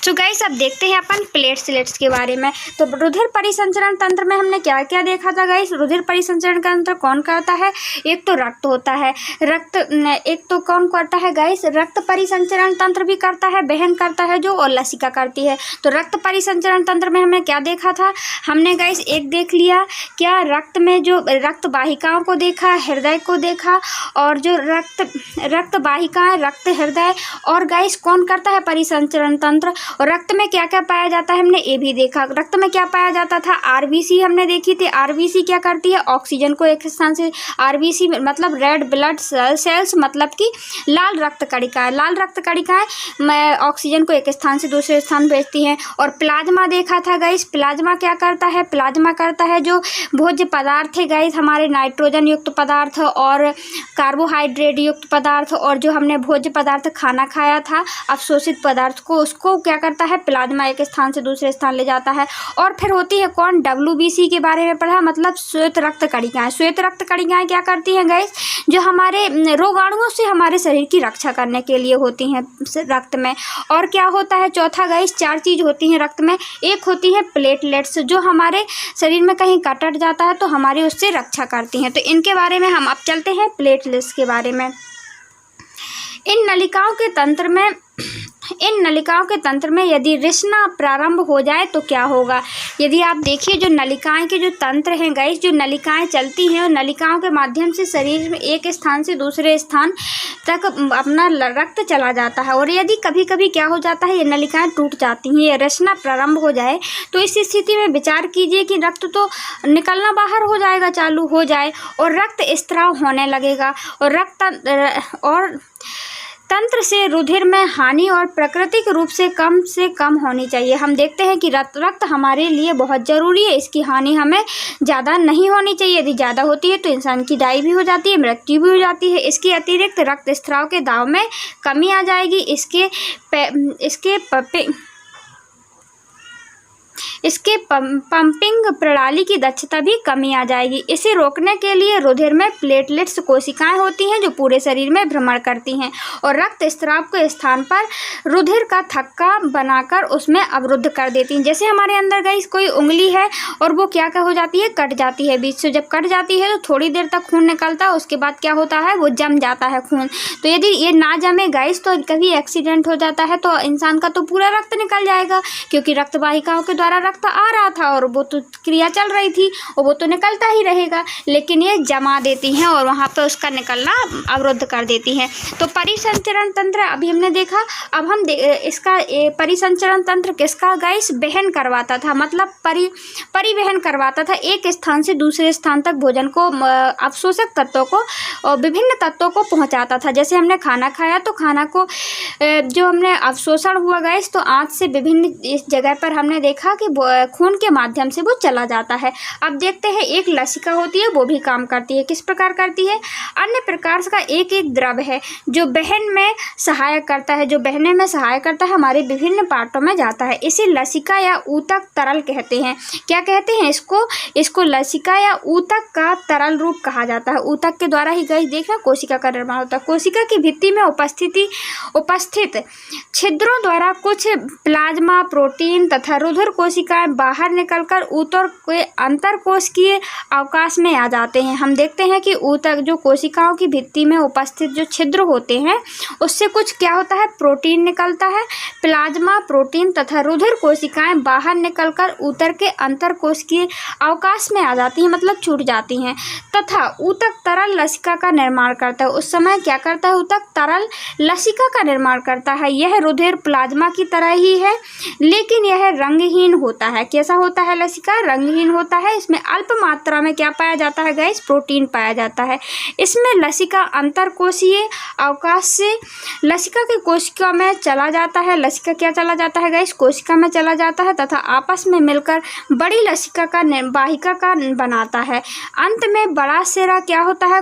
तो गाइस अब देखते हैं अपन प्लेटलेट्स के बारे में। तो रुधिर परिसंचरण तंत्र में हमने क्या क्या देखा था गाइस। रुधिर परिसंचरण तंत्र कौन करता है, एक तो रक्त होता है, एक तो कौन करता है गाइस, रक्त परिसंचरण तंत्र भी करता है, वहन करता है जो, और लसिका करती है। तो रक्त परिसंचरण तंत्र में हमने क्या देखा था, हमने गाइस एक देख लिया क्या, रक्त में जो रक्त वाहिकाओं को देखा, हृदय को देखा, और जो रक्त वाहिकाएं, रक्त हृदय, और गाइस कौन करता है परिसंचरण तंत्र। और रक्त में क्या क्या पाया जाता है हमने ये भी देखा। रक्त में क्या पाया जाता था, आरबीसी हमने देखी थी। आरबीसी क्या करती है, ऑक्सीजन को एक स्थान से, आरबीसी मतलब रेड ब्लड सेल्स मतलब कि लाल रक्त कणिकाएं, लाल रक्त कणिकाएं ऑक्सीजन को एक स्थान से दूसरे स्थान भेजती हैं। और प्लाज्मा देखा था गाइस, प्लाज्मा क्या करता है, प्लाज्मा करता है जो भोज्य पदार्थ है गाइस, हमारे नाइट्रोजन युक्त पदार्थ और कार्बोहाइड्रेट युक्त पदार्थ, और जो हमने भोज्य पदार्थ खाना खाया था अवशोषित पदार्थ को, उसको क्या करता है, प्लाज्मा एक स्थान से दूसरे स्थान ले जाता है। और फिर होती है कौन, WBC के बारे में पढ़ा, मतलब श्वेत रक्त कणिकाएं। श्वेत रक्त कणिकाएं क्या करती हैं गाइस, जो हमारे रोगाणुओं से हमारे शरीर की रक्षा करने के लिए होती हैं रक्त में। और क्या होता है चौथा गाइस, 4 चीज होती हैं रक्त में। एक होती है प्लेटलेट्स, जो हमारे शरीर में कहीं कट जाता है तो हमारी उससे रक्षा करती हैं। तो इनके बारे में हम अब चलते हैं प्लेटलेट्स के बारे में। इन नलिकाओं के तंत्र में यदि रिसना प्रारंभ हो जाए तो क्या होगा। यदि आप देखिए जो नलिकाएं के जो तंत्र हैं गाइस, जो नलिकाएं चलती हैं और नलिकाओं के माध्यम से शरीर में एक स्थान से दूसरे स्थान तक अपना रक्त चला जाता है। और यदि कभी कभी क्या हो जाता है, ये नलिकाएं टूट जाती हैं, ये रिसना प्रारंभ हो जाए, तो इस स्थिति में विचार कीजिए कि रक्त तो निकलना बाहर हो जाएगा, चालू हो जाए, और रक्त स्त्राव होने लगेगा, और तंत्र से रुधिर में हानि और प्राकृतिक रूप से कम होनी चाहिए। हम देखते हैं कि रक्त हमारे लिए बहुत ज़रूरी है, इसकी हानि हमें ज़्यादा नहीं होनी चाहिए। यदि ज़्यादा होती है तो इंसान की दाई भी हो जाती है, मृत्यु भी हो जाती है। इसके अतिरिक्त रक्त स्त्राव के दाव में कमी आ जाएगी, इसके पंपिंग प्रणाली की दक्षता भी कमी आ जाएगी। इसे रोकने के लिए रुधिर में प्लेटलेट्स कोशिकाएं होती हैं जो पूरे शरीर में भ्रमण करती हैं और रक्त स्त्राव के स्थान पर रुधिर का थक्का बनाकर उसमें अवरुद्ध कर देती हैं। जैसे हमारे अंदर गाइस कोई उंगली है और वो क्या हो जाती है, कट जाती है बीच से। जब कट जाती है तो थोड़ी देर तक खून निकलता है, उसके बाद क्या होता है, वो जम जाता है खून। तो यदि ये ना जमे गाइस तो कभी एक्सीडेंट हो जाता है तो इंसान का तो पूरा रक्त निकल जाएगा, क्योंकि रक्त वाहिकाओं के द्वारा रक्त आ रहा था और वो तो क्रिया चल रही थी और वो तो निकलता ही रहेगा, लेकिन ये जमा देती हैं और वहाँ पे उसका निकलना अवरुद्ध कर देती हैं। तो परिसंचरण तंत्र अभी हमने देखा। अब हम इसका परिसंचरण तंत्र किसका गाइस, वहन करवाता था, मतलब परिवहन करवाता था। एक स्थान से दूसरे स्थान तक भोजन को, अवशोषक तत्वों को और विभिन्न तत्वों को पहुँचाता था। जैसे हमने खाना खाया तो खाना को जो हमने अवशोषण हुआ गाइस, तो आँत से विभिन्न इस जगह पर हमने देखा कि खून के माध्यम से वो चला जाता है। अब देखते हैं एक लसिका होती है, वो भी काम करती है। किस प्रकार करती है, अन्य प्रकार का एक द्रव है जो बहन में सहायक करता है, जो बहने में सहायक करता है, हमारे विभिन्न पार्टों में जाता है। इसे लसिका या ऊतक तरल कहते हैं। क्या कहते हैं इसको लसिका या ऊतक का तरल रूप कहा जाता है। ऊतक के द्वारा ही गाइस देखना कोशिका का निर्माण होता है। कोशिका की भित्ति में उपस्थित छिद्रों द्वारा कुछ प्लाज्मा, प्रोटीन तथा रुधिर कोशिका कोशिकाएं बाहर निकलकर ऊतक के अंतरकोशिकीय अवकाश में आ जाते हैं। हम देखते हैं कि ऊतक जो कोशिकाओं की भित्ति में उपस्थित जो छिद्र होते हैं उससे कुछ क्या होता है, प्रोटीन निकलता है। प्लाज्मा प्रोटीन तथा रुधिर कोशिकाएं बाहर निकलकर ऊतक के अंतरकोशिकीय अवकाश में आ जाती हैं, मतलब छूट जाती हैं, तथा ऊतक तरल लसिका का निर्माण करता है। उस समय क्या करता है, ऊतक तरल लसिका का निर्माण करता है। यह रुधिर प्लाज्मा की तरह ही है, लेकिन यह रंगहीन होता है। कैसा होता है लसिका? रंगहीन होता है। इसमें अल्प मात्रा में क्या पाया जाता है गाइस? प्रोटीन पाया जाता है। इसमें लसिका अंतरकोशीय अवकाश से लसिका के कोशिका में चला जाता है। लसिका क्या चला जाता है गाइस? कोशिका में चला जाता है तथा आपस में मिलकर बड़ी लसिका का वाहिका का बनाता है। अंत में बड़ा सिरा क्या होता है,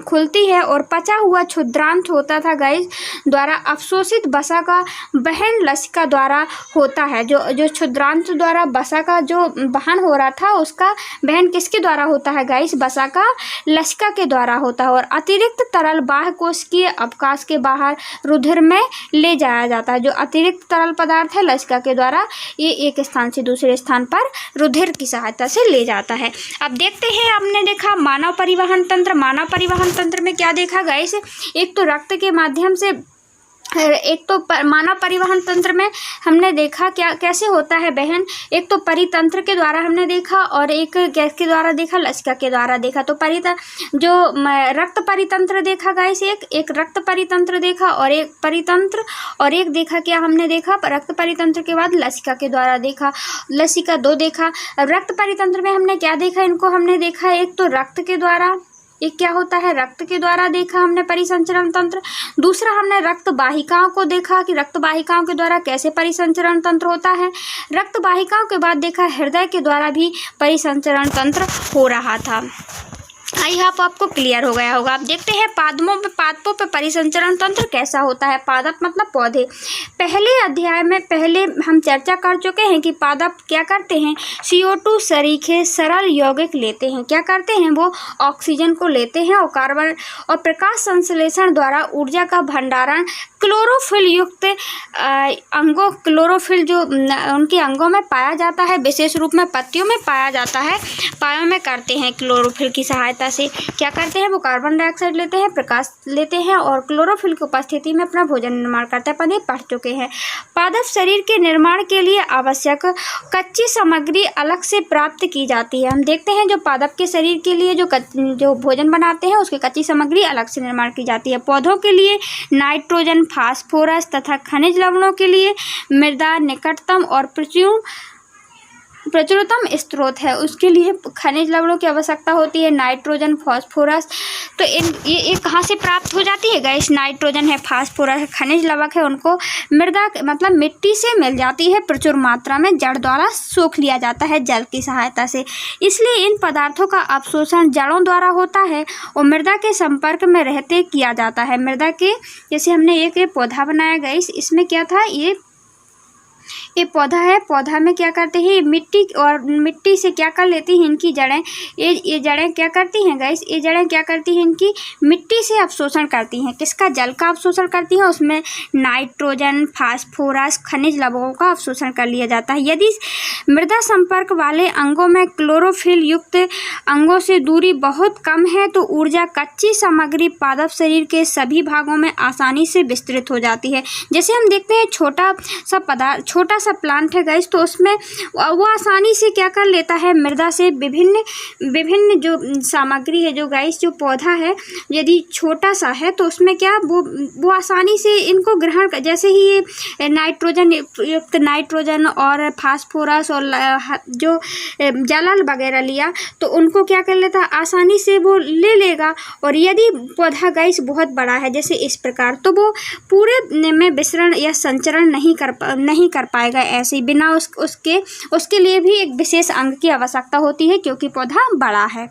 खुलती है और पचा हुआ क्षुद्रांत होता था गाइस द्वारा अवशोषित वसा का वहन लसिका द्वारा होता है। जो क्षुद्रांत द्वारा वसा का जो वहन हो रहा था उसका वहन किसके द्वारा होता है गाइस? वसा का लसिका के द्वारा होता है। और अतिरिक्त तरल बाह्य कोशिकीय अवकाश के बाहर रुधिर में ले जाया जाता है। जो अतिरिक्त तरल पदार्थ है लसिका के द्वारा ये एक स्थान से दूसरे स्थान पर रुधिर की सहायता से ले जाता है। अब देखते हैं, आपने देखा मानव परिवहन तंत्र। मानव परिवहन तंत्र में क्या देखा गाइस? एक तो रक्त के माध्यम से, एक तो मानव परिवहन तंत्र में हमने देखा क्या कैसे होता है बहन, एक तो परितंत्र के द्वारा हमने देखा और एक गैस के द्वारा देखा, लसिका के द्वारा देखा। तो जो रक्त परितंत्र देखा गाइस, एक रक्त परितंत्र देखा और एक परितंत्र, और एक देखा क्या हमने देखा रक्त परितंत्र के बाद लसिका के द्वारा देखा, लसिका 2 देखा। रक्त परितंत्र में हमने क्या देखा, इनको हमने देखा एक तो रक्त के द्वारा, एक क्या होता है रक्त के द्वारा देखा हमने परिसंचरण तंत्र। दूसरा हमने रक्त वाहिकाओं को देखा कि रक्त वाहिकाओं के द्वारा कैसे परिसंचरण तंत्र होता है। रक्त वाहिकाओं के बाद देखा हृदय के द्वारा भी परिसंचरण तंत्र हो रहा था। आई होप आपको क्लियर हो गया होगा। अब देखते हैं पादपों पे परिसंचरण तंत्र कैसा होता है। पादप मतलब पौधे। पहले अध्याय में पहले हम चर्चा कर चुके हैं कि पादप क्या करते हैं, CO2 सरीखे सरल यौगिक लेते हैं। क्या करते हैं, वो ऑक्सीजन को लेते हैं और कार्बन और प्रकाश संश्लेषण द्वारा ऊर्जा का भंडारण क्लोरोफिल युक्त अंगों, क्लोरोफिल जो उनके अंगों में पाया जाता है, विशेष रूप में पत्तियों में पाया जाता है, पायों में करते हैं। क्लोरोफिल की सहायता से क्या करते हैं, वो कार्बन डाइऑक्साइड लेते हैं, प्रकाश लेते हैं और क्लोरोफिल की उपस्थिति में अपना भोजन निर्माण करते हैं। अपन ये पढ़ चुके हैं। पादप शरीर के निर्माण के लिए आवश्यक कच्ची सामग्री अलग से प्राप्त की जाती है। हम देखते हैं जो पादप के शरीर के लिए जो भोजन बनाते हैं उसकी कच्ची सामग्री अलग से निर्माण की जाती है। पौधों के लिए नाइट्रोजन, फास्फोरस तथा खनिज लवणों के लिए मृदा निकटतम और प्रचुरतम स्रोत है, उसके लिए खनिज लवणों की आवश्यकता होती है, नाइट्रोजन, फास्फोरस। तो ये कहाँ से प्राप्त हो जाती है गाइस? नाइट्रोजन है, फास्फोरस है, खनिज लवक है, उनको मृदा मतलब मिट्टी से मिल जाती है प्रचुर मात्रा में, जड़ द्वारा सोख लिया जाता है जल की सहायता से। इसलिए इन पदार्थों का अवशोषण जड़ों द्वारा होता है और मृदा के संपर्क में रहते किया जाता है। मृदा के जैसे हमने एक पौधा बनाया गाइस, इसमें क्या था, ये पौधा है, पौधा में क्या करते हैं, मिट्टी से क्या कर लेती हैं इनकी जड़ें, ये जड़ें क्या करती हैं गाइस, ये जड़ें क्या करती हैं, इनकी मिट्टी से अवशोषण करती हैं। किसका? जल का अवशोषण करती हैं। उसमें नाइट्रोजन, फास्फोरस, खनिज लवणों का अवशोषण कर लिया जाता है। यदि मृदा संपर्क वाले अंगों में क्लोरोफिल युक्त अंगों से दूरी बहुत कम है तो ऊर्जा कच्ची सामग्री पादप शरीर के सभी भागों में आसानी से विस्तृत हो जाती है। जैसे हम देखते हैं छोटा सा प्लांट है गाइस, तो उसमें वो आसानी से क्या कर लेता है, मृदा से विभिन्न जो सामग्री है, जो गाइस जो पौधा है यदि छोटा सा है तो उसमें क्या वो आसानी से इनको ग्रहण कर, जैसे ही ये नाइट्रोजन युक्त नाइट्रोजन और फास्फोरस और जो जल वगैरह लिया तो उनको क्या कर लेता है, आसानी से वो ले लेगा। और यदि पौधा गाइस बहुत बड़ा है जैसे इस प्रकार, तो वो पूरे में विसरण या संचरण नहीं कर पाएगा ऐसे ही बिना उसके लिए भी एक विशेष अंग की आवश्यकता होती है क्योंकि पौधा बड़ा है।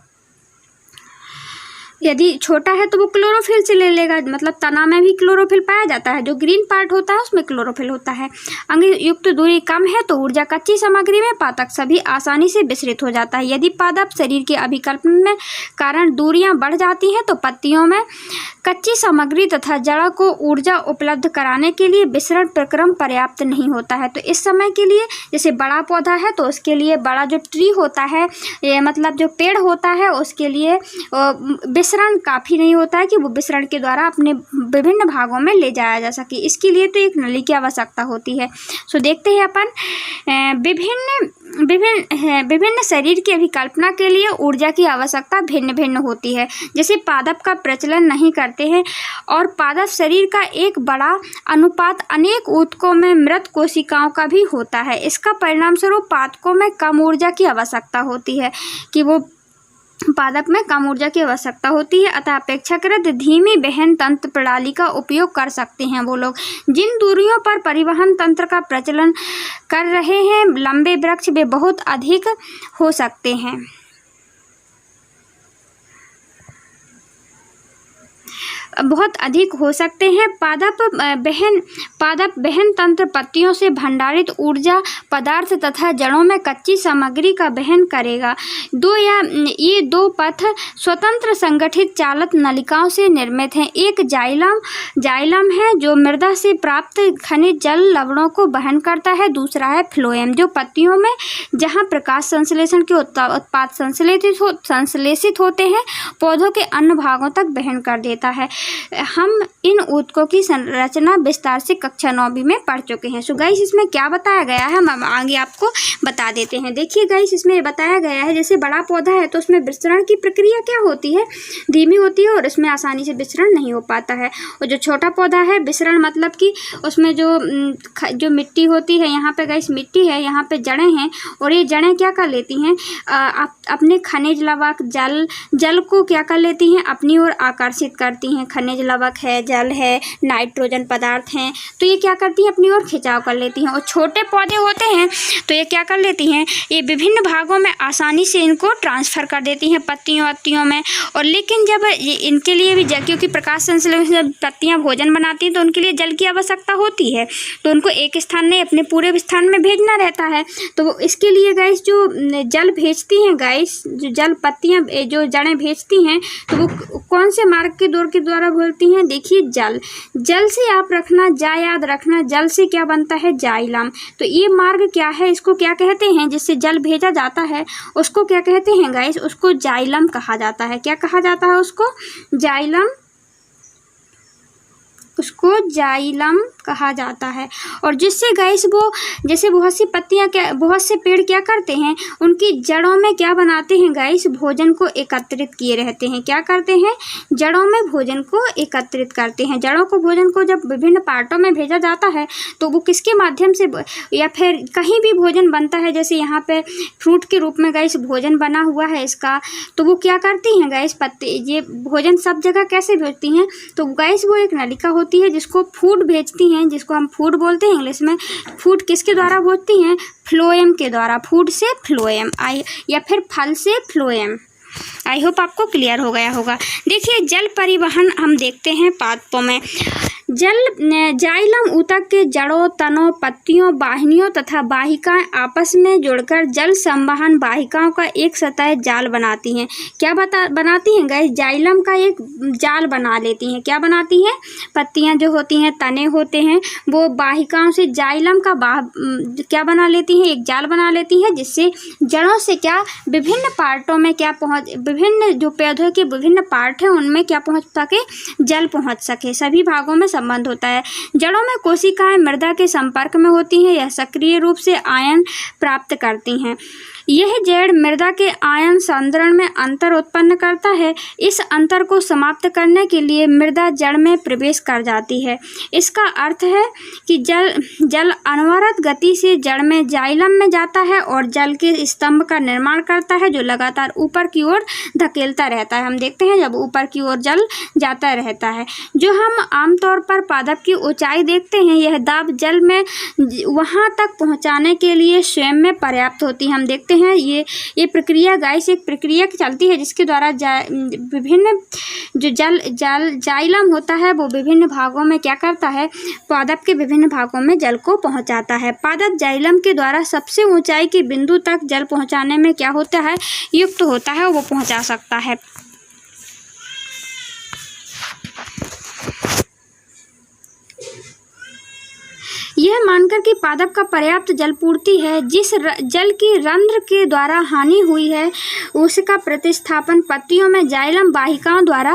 यदि छोटा है तो वो क्लोरोफिल से ले लेगा, मतलब तना में भी क्लोरोफिल पाया जाता है, जो ग्रीन पार्ट होता है उसमें क्लोरोफिल होता है। अंग युक्त दूरी कम है तो ऊर्जा कच्ची सामग्री में पादप सभी आसानी से विसरित हो जाता है। यदि पादप शरीर के अभिकल्पन में कारण दूरियां बढ़ जाती हैं तो पत्तियों में कच्ची सामग्री तथा जड़ को ऊर्जा उपलब्ध कराने के लिए विसरण प्रक्रम पर्याप्त नहीं होता है। तो इस समय के लिए जैसे बड़ा पौधा है तो उसके लिए बड़ा जो ट्री होता है, ये मतलब जो पेड़ होता है, उसके लिए विसरण काफ़ी नहीं होता है कि वो विसरण के द्वारा अपने विभिन्न भागों में ले जाया जा सके। इसके लिए तो एक नली की आवश्यकता होती है। सो देखते हैं अपन विभिन्न शरीर की अभिकल्पना के लिए ऊर्जा की आवश्यकता भिन्न भिन्न होती है। जैसे पादप का प्रचलन नहीं करते हैं और पादप शरीर का एक बड़ा अनुपात अनेक ऊतकों में मृत कोशिकाओं का भी होता है। इसका परिणाम स्वरूप पादपों में कम ऊर्जा की आवश्यकता होती है कि वो पादप में कम ऊर्जा की आवश्यकता होती है, अतः अपेक्षाकृत धीमी वहन तंत्र प्रणाली का उपयोग कर सकते हैं वो लोग। जिन दूरियों पर परिवहन तंत्र का प्रचलन कर रहे हैं लंबे वृक्ष वे बहुत अधिक हो सकते हैं। पादप वहन तंत्र पत्तियों से भंडारित ऊर्जा पदार्थ तथा जड़ों में कच्ची सामग्री का वहन करेगा। ये दो पथ स्वतंत्र संगठित चालक नलिकाओं से निर्मित हैं। एक जाइलम है जो मृदा से प्राप्त खनिज जल लवणों को वहन करता है। दूसरा है फ्लोएम जो पत्तियों में जहां प्रकाश संश्लेषण के उत्पाद संश्लेषित होते हैं पौधों के अन्य भागों तक वहन कर देता है। हम इन ऊतकों की संरचना विस्तार से कक्षा 9 में पढ़ चुके हैं। सो गाइस इसमें क्या बताया गया है हम आगे आपको बता देते हैं। देखिए गाइस इसमें बताया गया है जैसे बड़ा पौधा है तो उसमें विसरण की प्रक्रिया क्या होती है, धीमी होती है और उसमें आसानी से विसरण नहीं हो पाता है। और जो छोटा पौधा है विसरण मतलब कि उसमें जो मिट्टी होती है, यहाँ पे गाइस मिट्टी है, यहाँ पे जड़ें हैं और ये जड़ें क्या कर लेती हैं अपने खनिज लवक जल को क्या कर लेती हैं अपनी ओर आकर्षित करती हैं। खनिज लवक है, जल है, नाइट्रोजन पदार्थ हैं तो ये क्या करती हैं अपनी ओर खिंचाव कर लेती हैं। और छोटे पौधे होते हैं तो ये क्या कर लेती हैं, ये विभिन्न भागों में आसानी से इनको ट्रांसफ़र कर देती हैं पत्तियों में। और लेकिन जब ये इनके लिए भी क्योंकि प्रकाश संश्लेषण जब पत्तियाँ भोजन बनाती हैं तो उनके लिए जल की आवश्यकता होती है, तो उनको एक स्थान नहीं अपने पूरे स्थान में भेजना रहता है। तो वो इसके लिए गाइस जो जल भेजती हैं गाइस, जो जल पत्तियाँ जो जड़ें भेजती हैं तो वो कौन से मार्ग के दौर के द्वारा बोलती हैं, देखिए जल से आप रखना याद रखना, जल से क्या बनता है जाइलम। तो ये मार्ग क्या है, इसको क्या कहते हैं, जिससे जल भेजा जाता है उसको क्या कहते हैं गाइस, उसको जाइलम कहा जाता है। क्या कहा जाता है उसको, जाइलम, उसको जाइलम कहा जाता है। और जिससे गाइस वो जैसे बहुत से पेड़ क्या करते हैं, उनकी जड़ों में क्या बनाते हैं गाइस, भोजन को एकत्रित किए रहते हैं। क्या करते हैं, जड़ों में भोजन को एकत्रित करते हैं। जड़ों को भोजन को जब विभिन्न पार्टों में भेजा जाता है तो वो किसके माध्यम से, या फिर कहीं भी भोजन बनता है जैसे यहाँ पे फ्रूट के रूप में गाइस भोजन बना हुआ है इसका, तो वो क्या करती हैं गाइस ये भोजन सब जगह कैसे भेजती हैं, तो गाइस वो एक नलिका होती है जिसको फूड भेजती हैं, जिसको हम फूड बोलते हैं इंग्लिश में। फूड किसके द्वारा भेजती हैं, फ्लोएम के द्वारा, फूड से फ्लोएम या फिर फल से फ्लोएम। आई होप आपको क्लियर हो गया होगा। देखिए जल परिवहन हम देखते हैं पादपों में। जाइलम ऊतक के जड़ों, तनों, पत्तियों, वाहिनियों तथा वाहिकाएं आपस में जुड़कर जल संवहन वाहिकाओं का एक सतह जाल बनाती हैं। क्या बनाती हैं गाइस, जाइलम का एक जाल बना लेती हैं। क्या बनाती हैं, पत्तियां जो होती हैं, तने होते हैं, वो वाहिकाओं से जाइलम का क्या बना लेती हैं, एक जाल बना लेती हैं, जिससे जड़ों से क्या विभिन्न पार्टों में क्या विभिन्न जो पौधों के विभिन्न पार्ट हैं उनमें क्या पहुँच सके, जल पहुँच सके, सभी भागों में संबंध होता है। जड़ों में कोशिकाएं मृदा के संपर्क में होती हैं, यह सक्रिय रूप से आयन प्राप्त करती हैं। यह जड़ मृदा के आयन सांद्रण में अंतर उत्पन्न करता है। इस अंतर को समाप्त करने के लिए मृदा जड़ में प्रवेश कर जाती है। इसका अर्थ है कि जल अनवरत गति से जड़ में जाइलम में जाता है और जल के स्तंभ का निर्माण करता है जो लगातार ऊपर की ओर धकेलता रहता है। हम देखते हैं जब ऊपर की ओर जल जाता रहता है, जो हम आमतौर पर पादप की ऊंचाई देखते हैं, यह दाब जल में वहां तक पहुंचाने के लिए स्वयं में पर्याप्त होती है। हम देखते हैं हैं। ये प्रक्रिया गाइस एक प्रक्रिया चलती है जिसके द्वारा विभिन्न जो जाइलम होता है वो विभिन्न भागों में क्या करता है, पादप के विभिन्न भागों में जल को पहुंचाता है। पादप जाइलम के द्वारा सबसे ऊंचाई के बिंदु तक जल पहुंचाने में क्या होता है, युक्त होता है, वो पहुंचा सकता है। यह मानकर कि पादप का पर्याप्त जलपूर्ति है, जिस जल की रंध्र के द्वारा हानि हुई है उसका प्रतिस्थापन पत्तियों में जाइलम वाहिकाओं द्वारा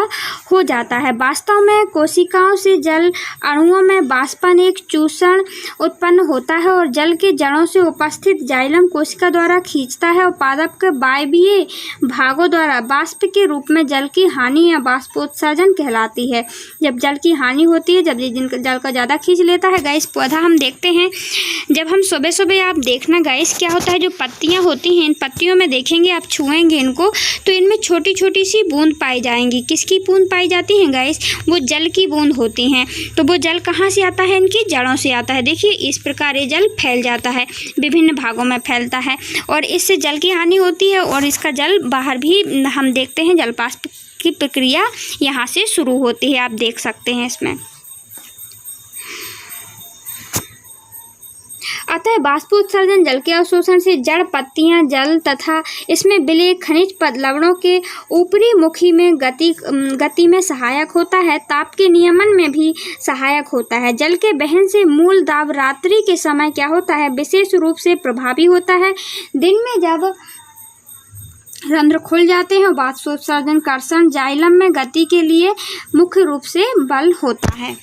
हो जाता है। वास्तव में कोशिकाओं से जल अणुओं में वाष्पन एक चूषण उत्पन्न होता है और जल के जड़ों से उपस्थित जाइलम कोशिका द्वारा खींचता है और पादप के वायवीय भागों द्वारा वाष्प के रूप में जल की हानि या वाष्पोत्सर्जन कहलाती है। जब जल की हानि होती है, जब जल का ज़्यादा खींच लेता है गाइस पौधा, हम देखते हैं जब हम सुबह सुबह आप देखना गाइस क्या होता है, जो पत्तियां होती हैं इन पत्तियों में देखेंगे आप, छुएंगे इनको तो इनमें छोटी छोटी सी बूंद पाई जाएंगी। किसकी बूंद पाई जाती है गाइस, वो जल की बूंद होती हैं। तो वो जल कहाँ से आता है, इनकी जड़ों से आता है। देखिए इस प्रकार ये जल फैल जाता है, विभिन्न भागों में फैलता है और इससे जल की हानि होती है और इसका जल बाहर भी हम देखते हैं, जलवाष्प की प्रक्रिया यहाँ से शुरू होती है, आप देख सकते हैं इसमें। अतः वाष्पोत्सर्जन जल के अवशोषण से जड़ पत्तियां जल तथा इसमें विलय खनिज लवणों के ऊपरी मुखी में गति में सहायक होता है। ताप के नियमन में भी सहायक होता है। जल के बहन से मूल दाब रात्रि के समय क्या होता है, विशेष रूप से प्रभावी होता है। दिन में जब रंध्र खुल जाते हैं, वाष्पोत्सर्जन कर्षण जाइलम में गति के लिए मुख्य रूप से बल होता है।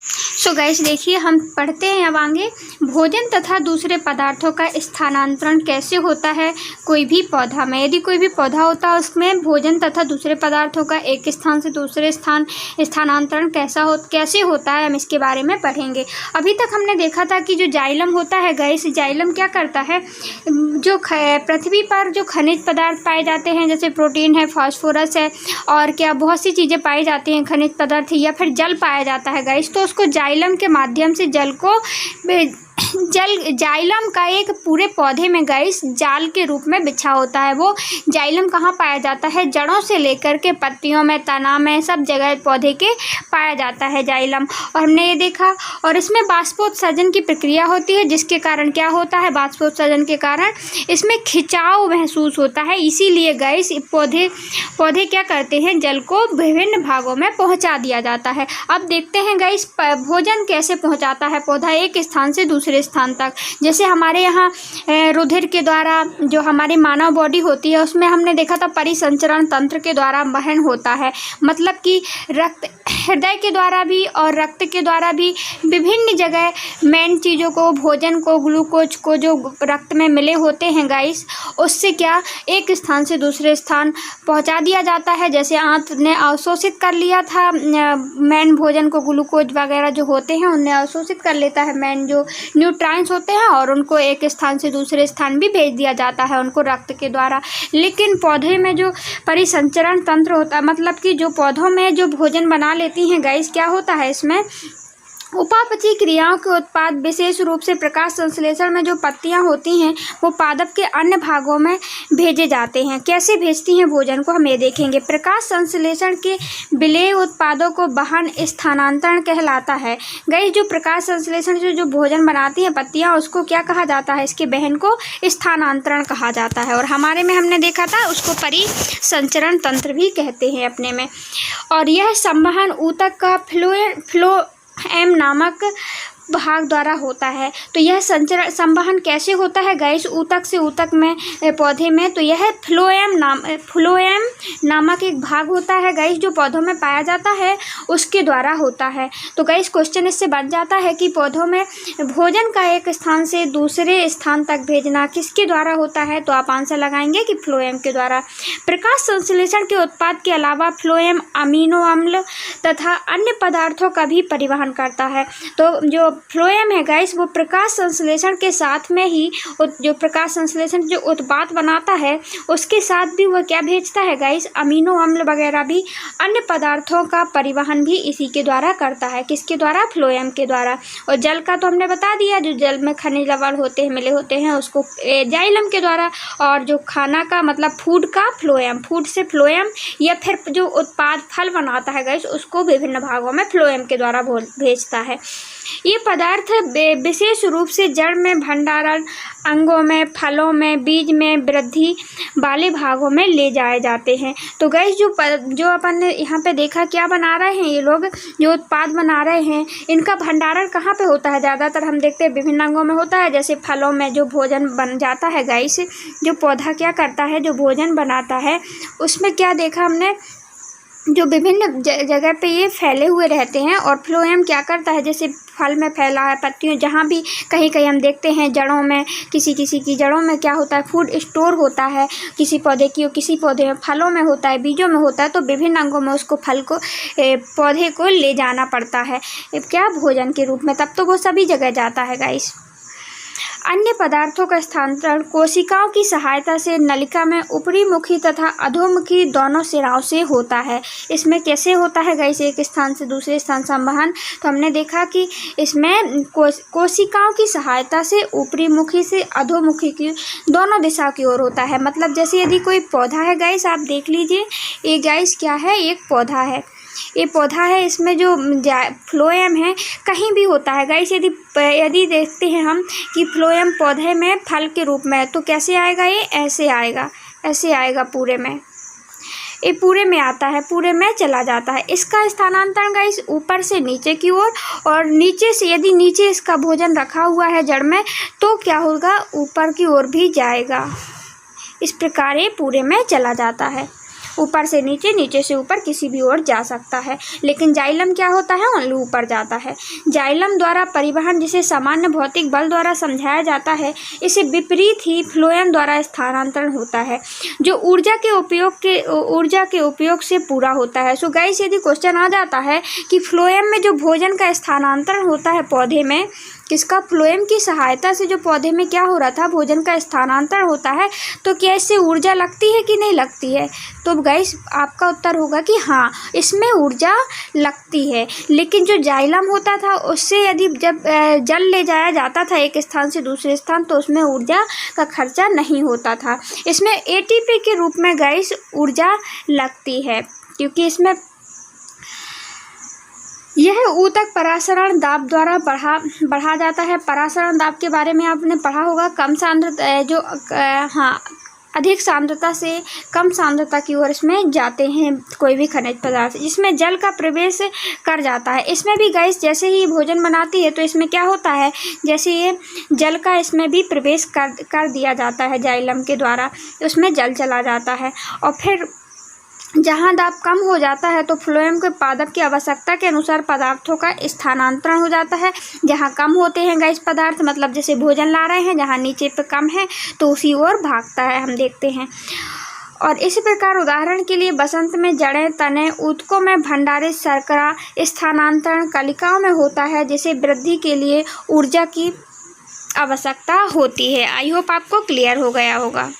सो गाइस देखिए हम पढ़ते हैं अब आगे, भोजन तथा दूसरे पदार्थों का स्थानांतरण कैसे होता है कोई भी पौधा में। यदि कोई भी पौधा होता है उसमें भोजन तथा दूसरे पदार्थों का एक स्थान से दूसरे स्थानांतरण कैसे होता है, हम इसके बारे में पढ़ेंगे। अभी तक हमने देखा था कि जो जाइलम होता है गाइस, जाइलम क्या करता है, जो पृथ्वी पर जो खनिज पदार्थ पाए जाते हैं जैसे प्रोटीन है, फास्फोरस है और क्या बहुत सी चीज़ें पाई जाती हैं खनिज पदार्थ या फिर जल पाया जाता है गाइस, तो उसको जाइलम के माध्यम से जल को जाइलम का एक पूरे पौधे में गाइस जाल के रूप में बिछा होता है। वो जाइलम कहाँ पाया जाता है, जड़ों से लेकर के पत्तियों में, तना में, सब जगह पौधे के पाया जाता है जाइलम। और हमने ये देखा और इसमें वाष्पोत्सर्जन की प्रक्रिया होती है जिसके कारण क्या होता है, वाष्पोत्सर्जन के कारण इसमें खिंचाव महसूस होता है। इसीलिए गाइस पौधे क्या करते हैं, जल को विभिन्न भागों में पहुँचा दिया जाता है। अब देखते हैं गाइस भोजन कैसे पहुँचाता है पौधा एक स्थान से दूसरे स्थान तक। जैसे हमारे यहाँ रुधिर के द्वारा जो हमारी मानव बॉडी होती है उसमें हमने देखा था परिसंचरण तंत्र के द्वारा वहन होता है, मतलब कि रक्त हृदय के द्वारा भी और रक्त के द्वारा भी विभिन्न जगह मेन चीज़ों को, भोजन को, ग्लूकोज को जो रक्त में मिले होते हैं गाइस, उससे क्या एक स्थान से दूसरे स्थान पहुंचा दिया जाता है। जैसे आंत ने अवशोषित कर लिया था मेन भोजन को, ग्लूकोज वगैरह जो होते हैं उन्हें अवशोषित कर लेता है मेन जो न्यूट्राइंस होते हैं और उनको एक स्थान से दूसरे स्थान भी भेज दिया जाता है उनको रक्त के द्वारा। लेकिन पौधे में जो परिसंचरण तंत्र होता है, मतलब कि जो पौधों में जो भोजन बना लेती हैं गाइस, क्या होता है इसमें उपापचयी क्रियाओं के उत्पाद विशेष रूप से प्रकाश संश्लेषण में जो पत्तियां होती हैं वो पादप के अन्य भागों में भेजे जाते हैं। कैसे भेजती हैं भोजन को हम ये देखेंगे। प्रकाश संश्लेषण के विलेय उत्पादों को वहन स्थानांतरण कहलाता है। गाइस जो प्रकाश संश्लेषण से जो भोजन बनाती हैं पत्तियां उसको क्या कहा जाता है, इसके वहन को स्थानांतरण कहा जाता है। और हमारे में हमने देखा था उसको परिसंचरण तंत्र भी कहते हैं अपने में। और यह संवहन ऊतक का फ्लोएम नामक भाग द्वारा होता है। तो यह संवहन कैसे होता है गाइस, ऊतक से ऊतक में पौधे में, तो यह फ्लोएम नामक एक भाग होता है गाइस जो पौधों में पाया जाता है, उसके द्वारा होता है। तो गाइस क्वेश्चन इससे बन जाता है कि पौधों में भोजन का एक स्थान से दूसरे स्थान तक भेजना किसके द्वारा होता है, तो आप आंसर लगाएंगे कि फ्लोएम के द्वारा। प्रकाश संश्लेषण के उत्पाद के अलावा फ्लोएम अमीनो अम्ल तथा अन्य पदार्थों का भी परिवहन करता है। तो जो फ्लोएम है गाइस वो प्रकाश संश्लेषण के साथ में ही जो प्रकाश संश्लेषण जो उत्पाद बनाता है उसके साथ भी वह क्या भेजता है गाइस, अमीनो अम्ल वगैरह भी अन्य पदार्थों का परिवहन भी इसी के द्वारा करता है। किसके द्वारा? फ्लोएम के द्वारा। और जल का तो हमने बता दिया, जो जल में खनिज लवण होते हैं मिले होते हैं उसको जाइलम के द्वारा। और जो खाना का मतलब फूड का फ्लोएम, फूड से फ्लोएम, या फिर जो उत्पाद फल बनाता है गाइस उसको विभिन्न भागों में फ्लोएम के द्वारा भेजता है। ये पदार्थ विशेष रूप से जड़ में भंडारण, अंगों में, फलों में, बीज में वृद्धि वाले भागों में ले जाए जाते हैं। तो गाइस जो अपन ने यहाँ पे देखा क्या बना रहे हैं ये लोग, जो उत्पाद बना रहे हैं इनका भंडारण कहाँ पे होता है? ज़्यादातर हम देखते हैं विभिन्न अंगों में होता है। जैसे फलों में जो भोजन बन जाता है गाइस, जो पौधा क्या करता है, जो भोजन बनाता है उसमें क्या देखा हमने, जो विभिन्न जगह पे ये फैले हुए रहते हैं। और फ्लोएम क्या करता है, जैसे फल में फैला है, पत्तियों, जहाँ भी कहीं कहीं हम देखते हैं जड़ों में, किसी किसी की जड़ों में क्या होता है, फूड स्टोर होता है किसी पौधे की, और किसी पौधे में, फलों में होता है, बीजों में होता है। तो विभिन्न अंगों में उसको फल को पौधे को ले जाना पड़ता है क्या, भोजन के रूप में, तब तो वो सभी जगह जाता है गाइस। अन्य पदार्थों का स्थानांतरण कोशिकाओं की सहायता से नलिका में ऊपरी मुखी तथा अधोमुखी दोनों सिराओं से होता है। इसमें कैसे होता है गाइस, एक स्थान से दूसरे स्थान संवहन? तो हमने देखा कि इसमें कोशिकाओं की सहायता से ऊपरी मुखी से अधोमुखी की दोनों दिशा की ओर होता है। मतलब जैसे यदि कोई पौधा है गाइस, आप देख लीजिए ये गाइस क्या है, एक पौधा है, ये पौधा है, इसमें जो फ्लोएम है कहीं भी होता है गाइस। यदि देखते हैं हम कि फ्लोएम पौधे में फल के रूप में है तो कैसे आएगा, ये ऐसे आएगा, ऐसे आएगा, पूरे में, ये पूरे में आता है, पूरे में चला जाता है। इसका स्थानांतरण गाइस ऊपर से नीचे की ओर, और नीचे से यदि नीचे इसका भोजन रखा हुआ है जड़ में तो क्या होगा, ऊपर की ओर भी जाएगा। इस प्रकार ये पूरे में चला जाता है, ऊपर से नीचे, नीचे से ऊपर, किसी भी ओर जा सकता है। लेकिन जाइलम क्या होता है, ओनली ऊपर जाता है। जाइलम द्वारा परिवहन जिसे सामान्य भौतिक बल द्वारा समझाया जाता है, इसे विपरीत ही फ्लोएम द्वारा स्थानांतरण होता है, जो ऊर्जा के उपयोग से पूरा होता है। सो गाइस यदि क्वेश्चन आ जाता है कि फ्लोएम में जो भोजन का स्थानांतरण होता है पौधे में, किसका, फ्लोएम की सहायता से जो पौधे में क्या हो रहा था, भोजन का स्थानांतरण होता है, तो क्या इससे ऊर्जा लगती है कि नहीं लगती है? तो गाइस आपका उत्तर होगा कि हाँ, इसमें ऊर्जा लगती है। लेकिन जो जाइलम होता था उससे यदि जब जल ले जाया जाता था एक स्थान से दूसरे स्थान तो उसमें ऊर्जा का खर्चा नहीं होता था। इसमें एटीपी के रूप में गाइस ऊर्जा लगती है, क्योंकि इसमें यह ऊतक परासरण दाब द्वारा बढ़ा जाता है। परासरण दाब के बारे में आपने पढ़ा होगा, कम सांद्रता अधिक सांद्रता से कम सांद्रता की ओर इसमें जाते हैं कोई भी खनिज पदार्थ, जिसमें जल का प्रवेश कर जाता है। इसमें भी गाइस जैसे ही भोजन बनाती है तो इसमें क्या होता है, जैसे ये जल का इसमें भी प्रवेश कर दिया जाता है जाइलम के द्वारा, उसमें जल चला जाता है। और फिर जहाँ दाब कम हो जाता है तो फ्लोएम के पादप की आवश्यकता के अनुसार पदार्थों का स्थानांतरण हो जाता है। जहाँ कम होते हैं गाइस पदार्थ, मतलब जैसे भोजन ला रहे हैं, जहाँ नीचे पे कम है तो उसी ओर भागता है, हम देखते हैं। और इसी प्रकार उदाहरण के लिए बसंत में जड़ें, तने, ऊतकों में भंडारित शर्करा स्थानांतरण कलिकाओं में होता है, जिसे वृद्धि के लिए ऊर्जा की आवश्यकता होती है। आई होप आपको क्लियर हो गया होगा।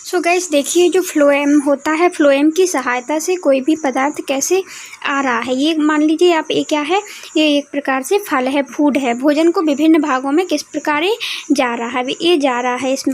सो गाइस देखिए, जो फ्लोएम होता है, फ्लोएम की सहायता से कोई भी पदार्थ कैसे आ रहा है। ये मान लीजिए आप, ये क्या है, ये एक प्रकार से फल है, फूड है, भोजन को विभिन्न भागों में किस प्रकार जा रहा है, ये जा रहा है इस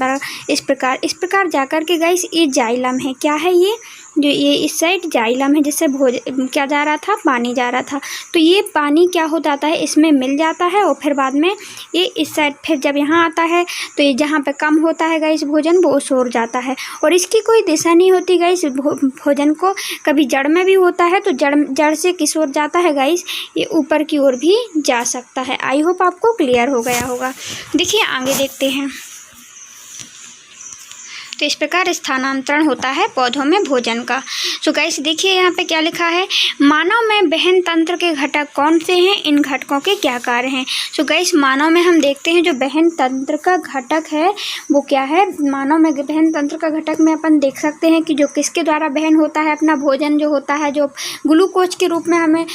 प्रकार जा कर के गाइस ये जाइलम है। क्या है ये, जो ये इस साइड जाइलम है, जिससे क्या जा रहा था, पानी जा रहा था। तो ये पानी क्या हो जाता है, इसमें मिल जाता है, और फिर बाद में ये इस साइड, फिर जब यहाँ आता है तो ये जहाँ पे कम होता है गाइस भोजन, वो सोर जाता है। और इसकी कोई दिशा नहीं होती गाइस, भोजन को कभी जड़ में भी होता है तो जड़ से किस ओर जाता है गाइस, ये ऊपर की ओर भी जा सकता है। आई होप आपको क्लियर हो गया होगा। देखिए आगे देखते हैं। तो तो इस प्रकार स्थानांतरण होता है पौधों में भोजन का। सो गाइस देखिए यहाँ पे क्या लिखा है, मानव में वहन तंत्र के घटक कौन से हैं, इन घटकों के क्या कार्य हैं। सो गाइस मानव में हम देखते हैं जो वहन तंत्र का घटक है वो क्या है। मानव में वहन तंत्र का घटक में अपन देख सकते हैं कि जो किसके द्वारा वहन होता है, अपना भोजन जो होता है, जो ग्लूकोज के रूप में हमें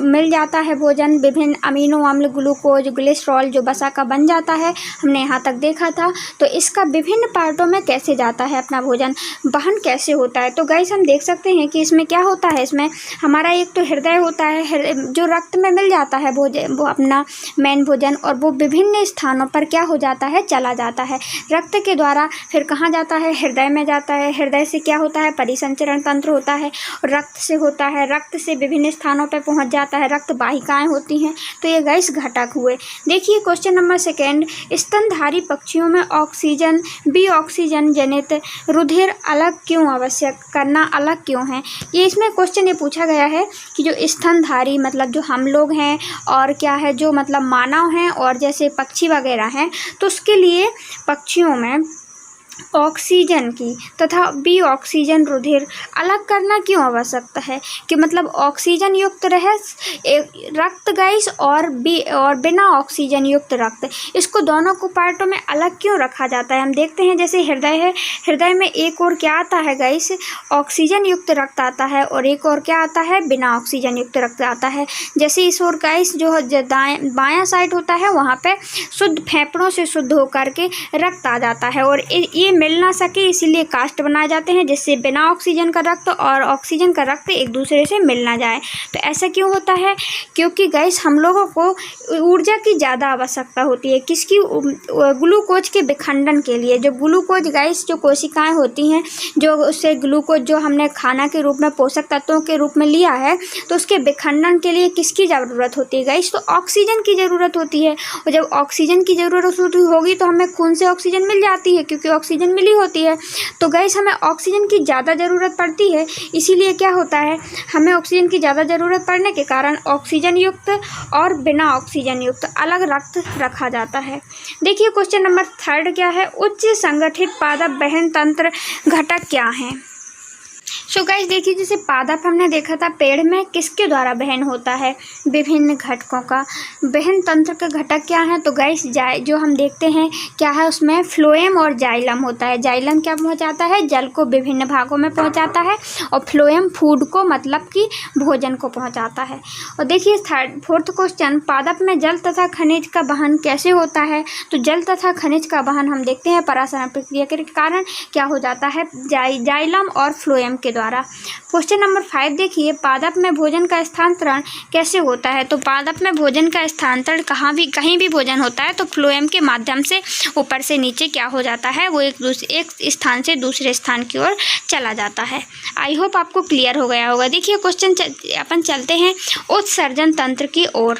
मिल जाता है भोजन, विभिन्न अमीनो अम्ल, ग्लूकोज, ग्लिसरॉल जो वसा का बन जाता है, हमने यहाँ तक देखा था। तो इसका विभिन्न पार्टों में कैसे जाता है अपना भोजन, वहन कैसे होता है। तो गाइस हम देख सकते हैं कि इसमें क्या होता है, इसमें हमारा एक तो हृदय होता है, जो रक्त में मिल जाता है भोजन, वो अपना मेन भोजन, और वो विभिन्न स्थानों पर क्या हो जाता है, चला जाता है रक्त के द्वारा। फिर कहाँ जाता है, हृदय में जाता है। हृदय से क्या होता है, परिसंचरण तंत्र होता है, और रक्त से होता है, रक्त से विभिन्न स्थानों पर पहुँच जाता है, रक्त वाहिकाएँ होती हैं। तो ये गाइस घटक हुए। देखिए क्वेश्चन नंबर 2, स्तनधारी पक्षियों में ऑक्सीजन बी ऑक्सीजन जनित रुधिर अलग क्यों आवश्यक करना अलग क्यों है। ये इसमें क्वेश्चन ये पूछा गया है कि जो स्तनधारी मतलब जो हम लोग हैं और क्या है जो मतलब मानव हैं और जैसे पक्षी वगैरह हैं, तो उसके लिए पक्षियों में ऑक्सीजन की तथा बी ऑक्सीजन रुधिर अलग करना क्यों आवश्यकता है, कि मतलब ऑक्सीजन युक्त रहे रक्त गाइस और बिना ऑक्सीजन युक्त रक्त, इसको दोनों को पार्टों में अलग क्यों रखा जाता है। हम देखते हैं जैसे हृदय है, हृदय में एक और क्या आता है गाइस, ऑक्सीजन युक्त रक्त आता है, और एक और क्या आता है, बिना ऑक्सीजन युक्त रक्त आता है। जैसे इस और गाइस जो बायां साइड होता है वहाँ पे शुद्ध फेफड़ों से शुद्ध होकर के रक्त आ जाता है, और ये मिल ना सके इसीलिए कास्ट बनाए जाते हैं, जिससे बिना ऑक्सीजन का रक्त और ऑक्सीजन का रक्त एक दूसरे से मिल ना जाए। तो ऐसा क्यों होता है, क्योंकि गाइस हम लोगों को ऊर्जा की ज़्यादा आवश्यकता होती है, किसकी, ग्लूकोज के विखंडन के लिए। जो ग्लूकोज गाइस जो कोशिकाएं होती हैं, जो उससे ग्लूकोज जो हमने खाना के रूप में पोषक तत्वों के रूप में लिया है, तो उसके विखंडन के लिए किसकी ज़रूरत होती है गाइस, तो ऑक्सीजन की ज़रूरत होती है। और जब ऑक्सीजन की ज़रूरत होगी तो हमें खून से ऑक्सीजन मिल जाती है, क्योंकि ऑक्सीजन मिली होती है। तो गाइस हमें ऑक्सीजन की ज़्यादा ज़रूरत पड़ती है, इसीलिए क्या होता है, हमें ऑक्सीजन की ज़्यादा ज़रूरत पड़ने के कारण ऑक्सीजन युक्त और बिना ऑक्सीजन युक्त अलग रक्त रखा जाता है। देखिए क्वेश्चन नंबर 3 क्या है, उच्च संगठित पादप वहन तंत्र घटक क्या हैं। सो गाइस देखिए जैसे पादप हमने देखा था, पेड़ में किसके द्वारा वहन होता है, विभिन्न घटकों का। वहन तंत्र के घटक क्या हैं, तो गाइस जो हम देखते हैं क्या है, उसमें फ्लोएम और जाइलम होता है। जाइलम क्या पहुंचाता है, जल को विभिन्न भागों में पहुंचाता है, और फ्लोएम फूड को मतलब कि भोजन को पहुंचाता है। और देखिए 4th क्वेश्चन, पादप में जल तथा खनिज का वहन कैसे होता है। तो जल तथा खनिज का वहन हम देखते हैं परासरण प्रक्रिया के कारण क्या हो जाता है, जाइलम और फ्लोएम के द्वारा। क्वेश्चन नंबर 5 देखिए, पादप में भोजन का स्थानांतरण कैसे होता है। तो पादप में भोजन का स्थानांतरण कहीं भी भोजन होता है तो फ्लोएम के माध्यम से ऊपर से नीचे क्या हो जाता है, वो एक स्थान से दूसरे स्थान की ओर चला जाता है। आई होप आपको क्लियर हो गया होगा। देखिए क्वेश्चन अपन चलते हैं उत्सर्जन तंत्र की ओर।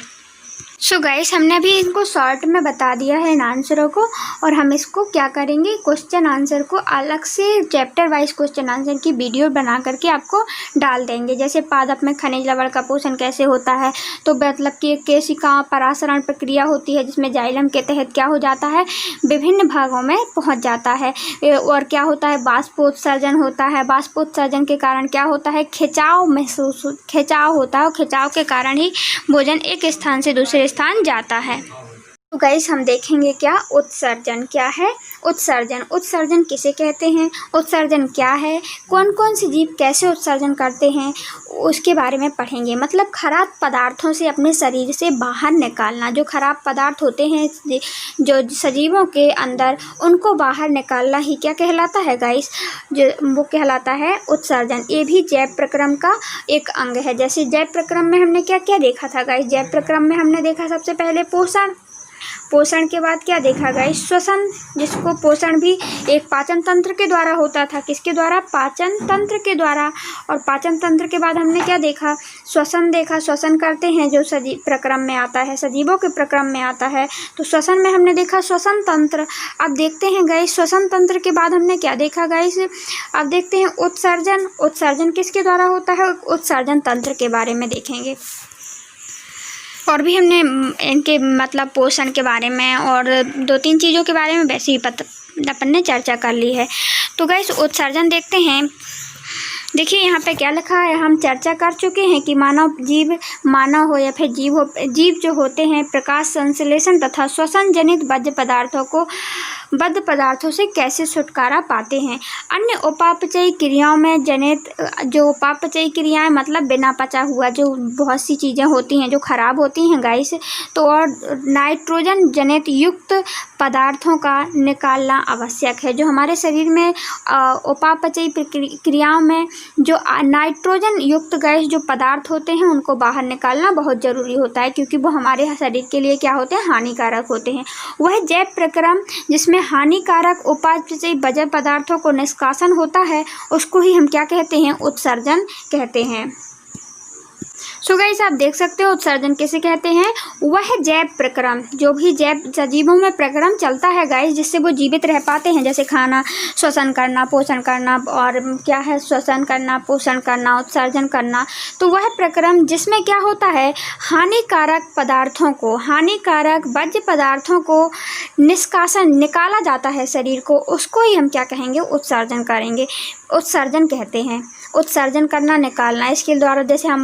सो गाइस हमने अभी इनको शॉर्ट में बता दिया है इन आंसरों को, और हम इसको क्या करेंगे, क्वेश्चन आंसर को अलग से चैप्टर वाइज क्वेश्चन आंसर की वीडियो बना करके आपको डाल देंगे। जैसे पादप में खनिज लवण का पोषण कैसे होता है, तो मतलब कि केशिका परासरण प्रक्रिया होती है जिसमें जाइलम के तहत क्या हो जाता है, विभिन्न भागों में पहुँच जाता है। और क्या होता है, बाष्पोत्सर्जन होता है। बाष्पोत्सर्जन के कारण क्या होता है, खिंचाव होता है, और खिंचाव के कारण ही भोजन एक स्थान से दूसरे स्थान जाता है। तो गाइस हम देखेंगे क्या उत्सर्जन क्या है। उत्सर्जन किसे कहते हैं, उत्सर्जन क्या है, कौन कौन से जीव कैसे उत्सर्जन करते हैं, उसके बारे में पढ़ेंगे। मतलब खराब पदार्थों से अपने शरीर से बाहर निकालना, जो खराब पदार्थ होते हैं जो सजीवों के अंदर, उनको बाहर निकालना ही क्या कहलाता है गाइस, जो वो कहलाता है उत्सर्जन। ये भी जैव प्रक्रम का एक अंग है। जैसे जैव प्रक्रम में हमने क्या क्या देखा था गाइस, जैव प्रक्रम में हमने देखा सबसे पहले पोषण के बाद क्या देखा गया, श्वसन, जिसको पोषण भी एक पाचन तंत्र के द्वारा होता था। किसके द्वारा, पाचन तंत्र के द्वारा। और पाचन तंत्र के बाद हमने क्या देखा, श्वसन देखा। श्वसन करते हैं जो प्रक्रम में आता है, सजीवों के प्रक्रम में आता है। तो श्वसन में हमने देखा श्वसन तंत्र। अब देखते हैं गाइस श्वसन तंत्र के बाद हमने क्या देखा गाइस, अब देखते हैं उत्सर्जन किसके द्वारा होता है, उत्सर्जन तंत्र के बारे में देखेंगे। और भी हमने इनके मतलब पोषण के बारे में और 2-3 चीज़ों के बारे में वैसे ही अपन ने चर्चा कर ली है। तो गाइस उत्सर्जन देखते हैं। देखिए यहाँ पे क्या लिखा है, हम चर्चा कर चुके हैं कि मानव हो या फिर जीव जो होते हैं प्रकाश संश्लेषण तथा श्वसन जनित बद्ध पदार्थों से कैसे छुटकारा पाते हैं। अन्य उपापचयी क्रियाओं में जनित जो उपापचयी क्रियाएं मतलब बिना पचा हुआ जो बहुत सी चीज़ें होती हैं जो खराब होती हैं गाइस, तो और नाइट्रोजन जनित युक्त पदार्थों का निकालना आवश्यक है। जो हमारे शरीर में उपापचयी क्रियाओं में जो नाइट्रोजन युक्त गैस जो पदार्थ होते हैं उनको बाहर निकालना बहुत ज़रूरी होता है, क्योंकि वो हमारे शरीर के लिए क्या होते हैं, हानिकारक होते हैं। वह जैव प्रक्रम जिसमें हानिकारक उपापचयी बज्र पदार्थों को निष्कासन होता है उसको ही हम क्या कहते हैं, उत्सर्जन कहते हैं। सो गाइस आप देख सकते हो उत्सर्जन किसे कहते हैं, वह जैव प्रक्रम जो भी जैव सजीवों में प्रक्रम चलता है गाइस जिससे वो जीवित रह पाते हैं, जैसे खाना, श्वसन करना, पोषण करना, और क्या है श्वसन करना, पोषण करना, उत्सर्जन करना। तो वह प्रक्रम जिसमें क्या होता है, हानिकारक पदार्थों को, हानिकारक बज्र पदार्थों को निकाला जाता है शरीर को, उसको ही हम क्या कहेंगे, उत्सर्जन करेंगे, उत्सर्जन कहते हैं। उत्सर्जन करना, निकालना, इसके द्वारा जैसे हम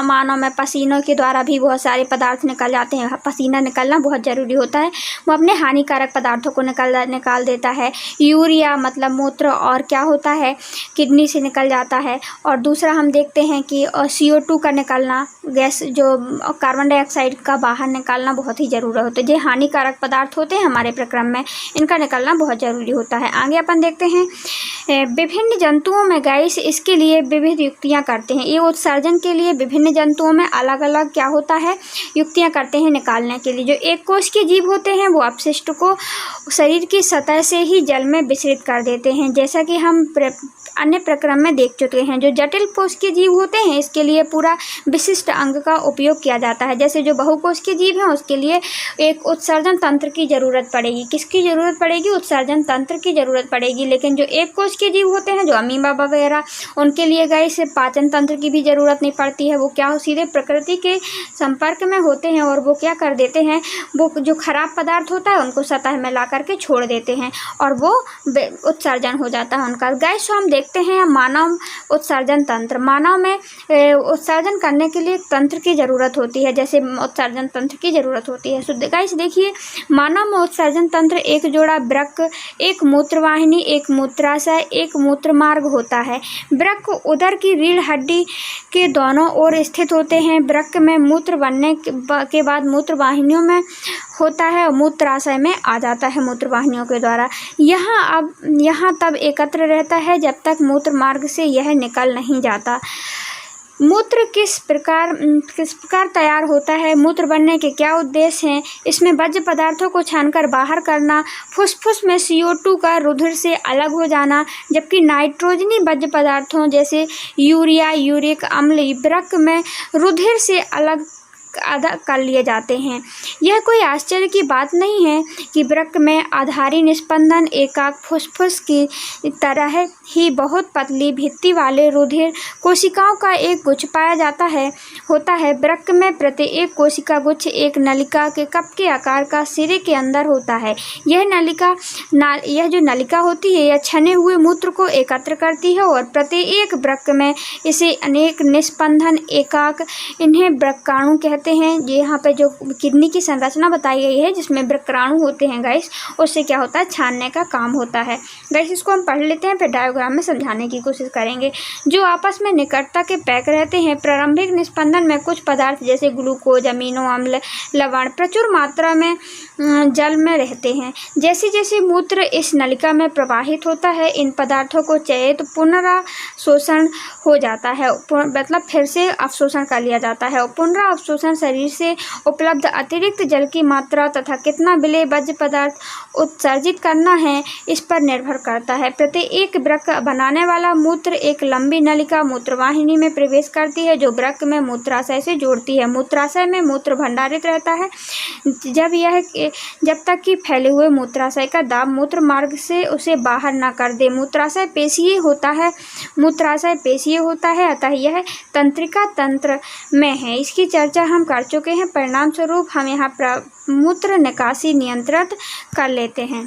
मानव में पसीनों के द्वारा भी बहुत सारे पदार्थ निकल जाते हैं। पसीना निकलना बहुत ज़रूरी होता है, वो अपने हानिकारक पदार्थों को निकाल देता है। यूरिया मतलब मूत्र, और क्या होता है, किडनी से निकल जाता है। और दूसरा हम देखते हैं कि CO2 का निकलना, गैस जो कार्बन डाइऑक्साइड का बाहर निकालना बहुत ही ज़रूरी होता है। ये हानिकारक पदार्थ होते हैं हमारे प्रक्रम में, इनका निकलना बहुत ज़रूरी होता है। आगे अपन देखते हैं विभिन्न जंतुओं में गाइस इसके लिए विविध युक्तियां करते हैं। ये उत्सर्जन के लिए विभिन्न जंतुओं में अलग अलग क्या होता है, युक्तियां करते हैं निकालने के लिए। जो एक कोश के जीव होते हैं वो अपशिष्ट को शरीर की सतह से ही जल में विसर्जित कर देते हैं, जैसा कि हम अन्य प्रक्रम में देख चुके हैं। जो जटिल कोश के जीव होते हैं इसके लिए पूरा विशिष्ट अंग का उपयोग किया जाता है। जैसे जो बहुकोश के जीव हैं उसके लिए एक उत्सर्जन तंत्र की ज़रूरत पड़ेगी। किसकी ज़रूरत पड़ेगी, उत्सर्जन तंत्र की ज़रूरत पड़ेगी। लेकिन जो एक कोश के जीव होते हैं, जो अमीबा वगैरह, उनके लिए गाइस पाचन तंत्र की भी ज़रूरत नहीं पड़ती है। वो क्या सीधे प्रकृति के संपर्क में होते हैं और वो क्या कर देते हैं, वो जो खराब पदार्थ होता है उनको सतह में ला करके छोड़ देते हैं और वो उत्सर्जन हो जाता है उनका। गाइस हम देखते हैं मानव उत्सर्जन तंत्र। मानव में उत्सर्जन करने के लिए एक तंत्र की ज़रूरत होती है, जैसे उत्सर्जन तंत्र की ज़रूरत होती है। सो गाइस देखिए मानव में उत्सर्जन तंत्र एक जोड़ा वृक्क, एक मूत्रवाहिनी, एक मूत्राशय, एक मूत्रमार्ग होता है। वृक्क उदर की रीढ़ हड्डी के दोनों ओर स्थित होते हैं। वृक्क में मूत्र बनने के बाद मूत्रवाहिनियों में होता है और मूत्राशय में आ जाता है मूत्रवाहिनियों के द्वारा। यहाँ तब एकत्र रहता है जब तक मूत्र मार्ग से यह निकल नहीं जाता। मूत्र किस प्रकार तैयार होता है, मूत्र बनने के क्या उद्देश्य हैं, इसमें बज्र पदार्थों को छानकर बाहर करना, फुसफुस में CO2 का रुधिर से अलग हो जाना, जबकि नाइट्रोजनी बज्र पदार्थों जैसे यूरिया, यूरिक अम्ल वृक्क में रुधिर से अलग कर लिए जाते हैं। यह कोई आश्चर्य की बात नहीं है कि वृक्क में आधारी निस्पंदन एकाक फुसफुस की तरह ही बहुत पतली भित्ति वाले रुधिर कोशिकाओं का एक गुच्छ पाया जाता है होता है। वृक्क में प्रत्येक कोशिका गुच्छ एक नलिका के कप के आकार का सिरे के अंदर होता है। यह जो नलिका होती है यह छने हुए मूत्र को एकत्र करती है और प्रत्येक वृक्क में इसे अनेक निस्पंदन एकाक, इन्हें वृक्काणु कहते हैं। ये यहाँ पे जो किडनी की संरचना बताई गई है जिसमें वृक्काणु होते हैं गाइस, उससे क्या होता है, छानने का काम होता है। गाइस इसको हम पढ़ लेते हैं फिर डायग्राम में समझाने की कोशिश करेंगे। जो आपस में निकटता के पैक रहते हैं। प्रारंभिक निस्पंदन में कुछ पदार्थ जैसे ग्लूकोज, अमीनो अम्ल, लवण प्रचुर मात्रा में जल में रहते हैं। जैसे जैसे मूत्र इस नलिका में प्रवाहित होता है इन पदार्थों को चयित पुनरावशोषण हो जाता है, मतलब फिर से अवशोषण कर लिया जाता है। पुनरावशोषण शरीर से उपलब्ध अतिरिक्त जल की मात्रा तथा कितना विलेय बज्र पदार्थ उत्सर्जित करना है इस पर निर्भर करता है। प्रत्येक वृक्क बनाने वाला मूत्र एक लंबी नलिका मूत्रवाहिनी में प्रवेश करती है जो वृक्क में मूत्राशय से जोड़ती है। मूत्राशय में मूत्र भंडारित रहता है जब तक कि फैले हुए मूत्राशय का दाब मूत्र मार्ग से उसे बाहर न कर दे। मूत्राशय पेशीय होता है अतः यह तंत्रिका तंत्र में है। इसकी चर्चा हम कर चुके हैं। परिणाम स्वरूप हम यहाँ मूत्र निकासी नियंत्रित कर लेते हैं।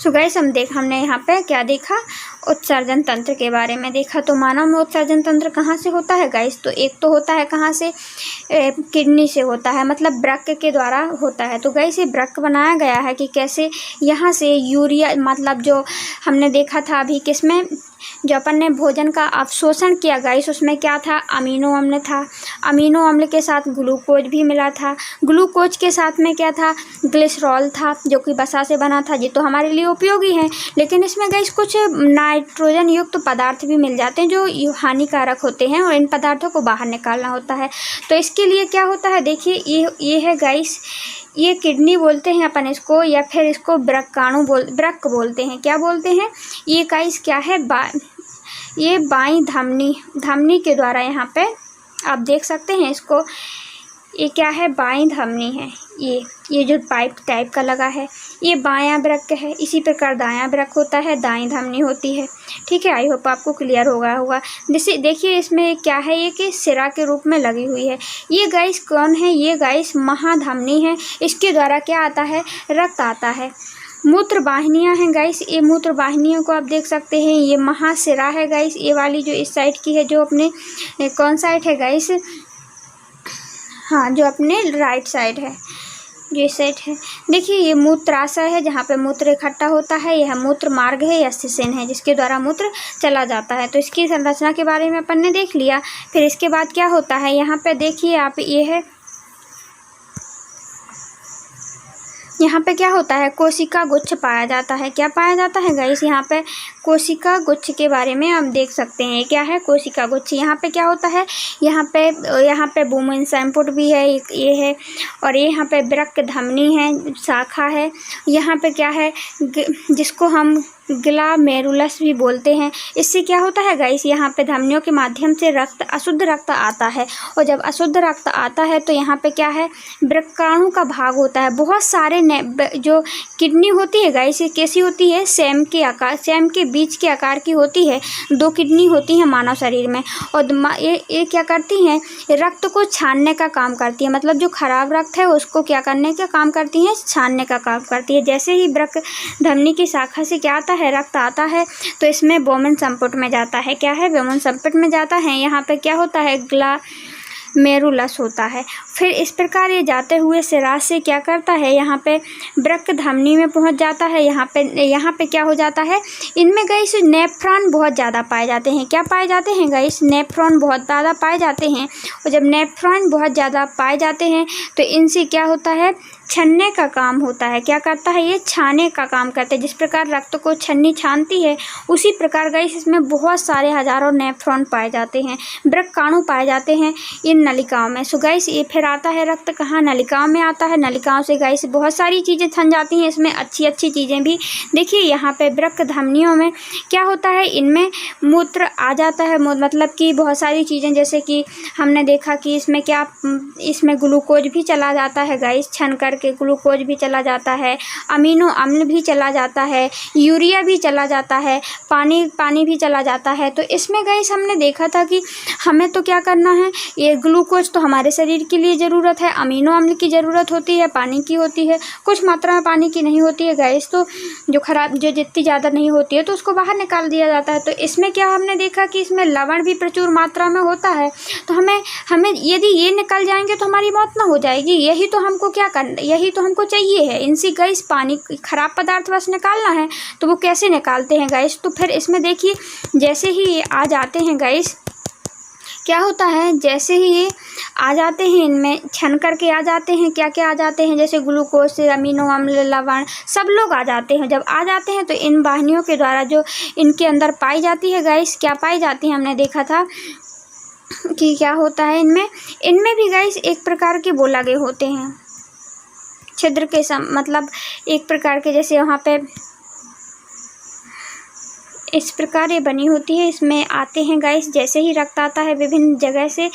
सो गाइस हमने यहाँ पे क्या देखा, उत्सर्जन तंत्र के बारे में देखा। तो मानव में उत्सर्जन तंत्र कहाँ से होता है गाइस, तो एक तो होता है कहाँ से, किडनी से होता है, मतलब वृक्क के द्वारा होता है। तो गाइस ये वृक्क बनाया गया है कि कैसे, यहाँ से यूरिया, मतलब जो हमने देखा था अभी किसमें, जो अपन ने भोजन का अवशोषण किया गाइस, उसमें क्या था, अमीनो अम्ल था। अमीनो अम्ल के साथ ग्लूकोज भी मिला था। ग्लूकोज के साथ में क्या था, ग्लिसरॉल था, जो कि वसा से बना था। ये तो हमारे लिए उपयोगी है, लेकिन इसमें गाइस कुछ नाइट्रोजन युक्त पदार्थ भी मिल जाते हैं जो हानिकारक होते हैं, और इन पदार्थों को बाहर निकालना होता है। तो इसके लिए क्या होता है, देखिए ये है गाइस, ये किडनी बोलते हैं अपन इसको, या फिर इसको वृक्क बोलते हैं। क्या बोलते हैं, ये गाइस क्या है, ये बाईं धमनी के द्वारा, यहाँ पे आप देख सकते हैं इसको, ये क्या है, बाईं धमनी है। ये जो पाइप टाइप का लगा है, ये बायां वृक्क है। इसी प्रकार दायां वृक्क होता है, दाईं धमनी होती है। ठीक है, आई होप आपको क्लियर होगा। जैसे देखिए इसमें क्या है, ये कि सिरा के रूप में लगी हुई है। ये गाइस कौन है, ये गाइस महाधमनी है। इसके द्वारा क्या आता है, रक्त आता है। मूत्र वाहिनियाँ हैं गाइस, ये मूत्र वाहिनियों को आप देख सकते हैं। ये महाशिरा है गाइस, ये वाली जो इस साइड की है, जो अपने कौन साइड है गाइस, हाँ जो अपने राइट साइड है, जो इस साइड है। देखिए ये मूत्राशय है, जहाँ पे मूत्र इकट्ठा होता है। यह मूत्र मार्ग है या सिसेन है, जिसके द्वारा मूत्र चला जाता है। तो इसकी संरचना के बारे में अपन ने देख लिया। फिर इसके बाद क्या होता है, यहाँ पे देखिए आप, ये है, यहाँ पे क्या होता है, कोशिका गुच्छ पाया जाता है। क्या पाया जाता है गाइस, यहाँ पे कोशिका गुच्छ के बारे में हम देख सकते हैं। क्या है, कोशिका गुच्छ। यहाँ पे क्या होता है, यहाँ पे बुमेन सैम्पुट भी है, ये है, और ये यहाँ पे वृक्क धमनी है, शाखा है। यहाँ पे क्या है, जिसको हम ग्लामेरुलस भी बोलते हैं। इससे क्या होता है गाइस, यहाँ पे धमनियों के माध्यम से अशुद्ध रक्त आता है, और जब अशुद्ध रक्त आता है तो यहाँ पे क्या है, वृक्काणु का भाग होता है। बहुत सारे जो किडनी होती है गाइस, ये कैसी होती है, सेम के बीच के आकार की होती है। 2 किडनी होती हैं मानव शरीर में, और ये क्या करती हैं, रक्त को छानने का काम करती है। मतलब जो खराब रक्त है उसको क्या करने का काम करती है, छानने का काम करती है। जैसे ही वृक्क धमनी की शाखा से क्या आता है, रक्त आता है, तो इसमें बोमेन संपुट में जाता है। क्या है, बोमेन संपुट में जाता है। यहाँ पे क्या होता है, ग्लामेरुलस होता है। फिर इस प्रकार ये जाते हुए सिरा से क्या करता है, यहाँ पे वृक्क धमनी में पहुँच जाता है। यहाँ पे क्या हो जाता है, इनमें गाइस नेफ्रॉन बहुत ज़्यादा पाए जाते हैं। क्या पाए जाते हैं गाइस, नेफ्रॉन बहुत ज़्यादा पाए जाते हैं। और जब नेफ्रॉन बहुत ज़्यादा पाए जाते हैं तो इनसे क्या होता है, छन्ने का काम होता है। क्या करता है, ये छाने का काम करते हैं। जिस प्रकार रक्त को छन्नी छानती है, उसी प्रकार गाइस इसमें बहुत सारे हजारों नेफ्रॉन पाए जाते हैं, वृक्काणु पाए जाते हैं इन नलिकाओं में। सो गाइस ये फिर आता है रक्त कहाँ, नलिकाओं में आता है। नलिकाओं से गाइस बहुत सारी चीज़ें छन जाती हैं, इसमें अच्छी अच्छी चीज़ें भी। देखिए यहाँ पे वृक्क धमनियों में क्या होता है, इनमें मूत्र आ जाता है। मतलब कि बहुत सारी चीज़ें, जैसे कि हमने देखा कि इसमें ग्लूकोज भी चला जाता है गाइस, छन कर के ग्लूकोज भी चला जाता है, अमीनो अम्ल भी चला जाता है, यूरिया भी चला जाता है, पानी भी चला जाता है। तो इसमें गाइस हमने देखा था कि हमें तो क्या करना है, ये ग्लूकोज तो हमारे शरीर के लिए ज़रूरत है, अमीनो अम्ल की ज़रूरत होती है, पानी की होती है, कुछ मात्रा में पानी की नहीं होती है गाइस। तो जो जितनी ज़्यादा नहीं होती है तो उसको बाहर निकाल दिया जाता है। तो इसमें क्या हमने देखा कि इसमें लवण भी प्रचुर मात्रा में होता है। तो हमें यदि ये निकल जाएंगे तो हमारी मौत ना हो जाएगी। यही तो हमको क्या करना, यही तो हमको चाहिए है। इनसे गाइस पानी खराब पदार्थ बस निकालना है। तो वो कैसे निकालते हैं गाइस, तो फिर इसमें देखिए जैसे ही ये आ जाते हैं गाइस, क्या होता है, जैसे ही ये आ जाते हैं, इनमें छन करके आ जाते हैं। क्या क्या आ जाते हैं, जैसे ग्लूकोज, अमीनो अम्ल, लवण, सब लोग आ जाते हैं। जब आ जाते हैं तो इन वाहिनियों के द्वारा जो इनके अंदर पाई जाती है गाइस, क्या पाई जाती है, हमने देखा था कि क्या होता है, इनमें भी गाइस एक प्रकार के वो लगे होते हैं छिद्र के मतलब एक प्रकार के, जैसे वहाँ पे इस प्रकार ये बनी होती है। इसमें आते हैं गाइस, जैसे ही रक्त आता है विभिन्न जगह से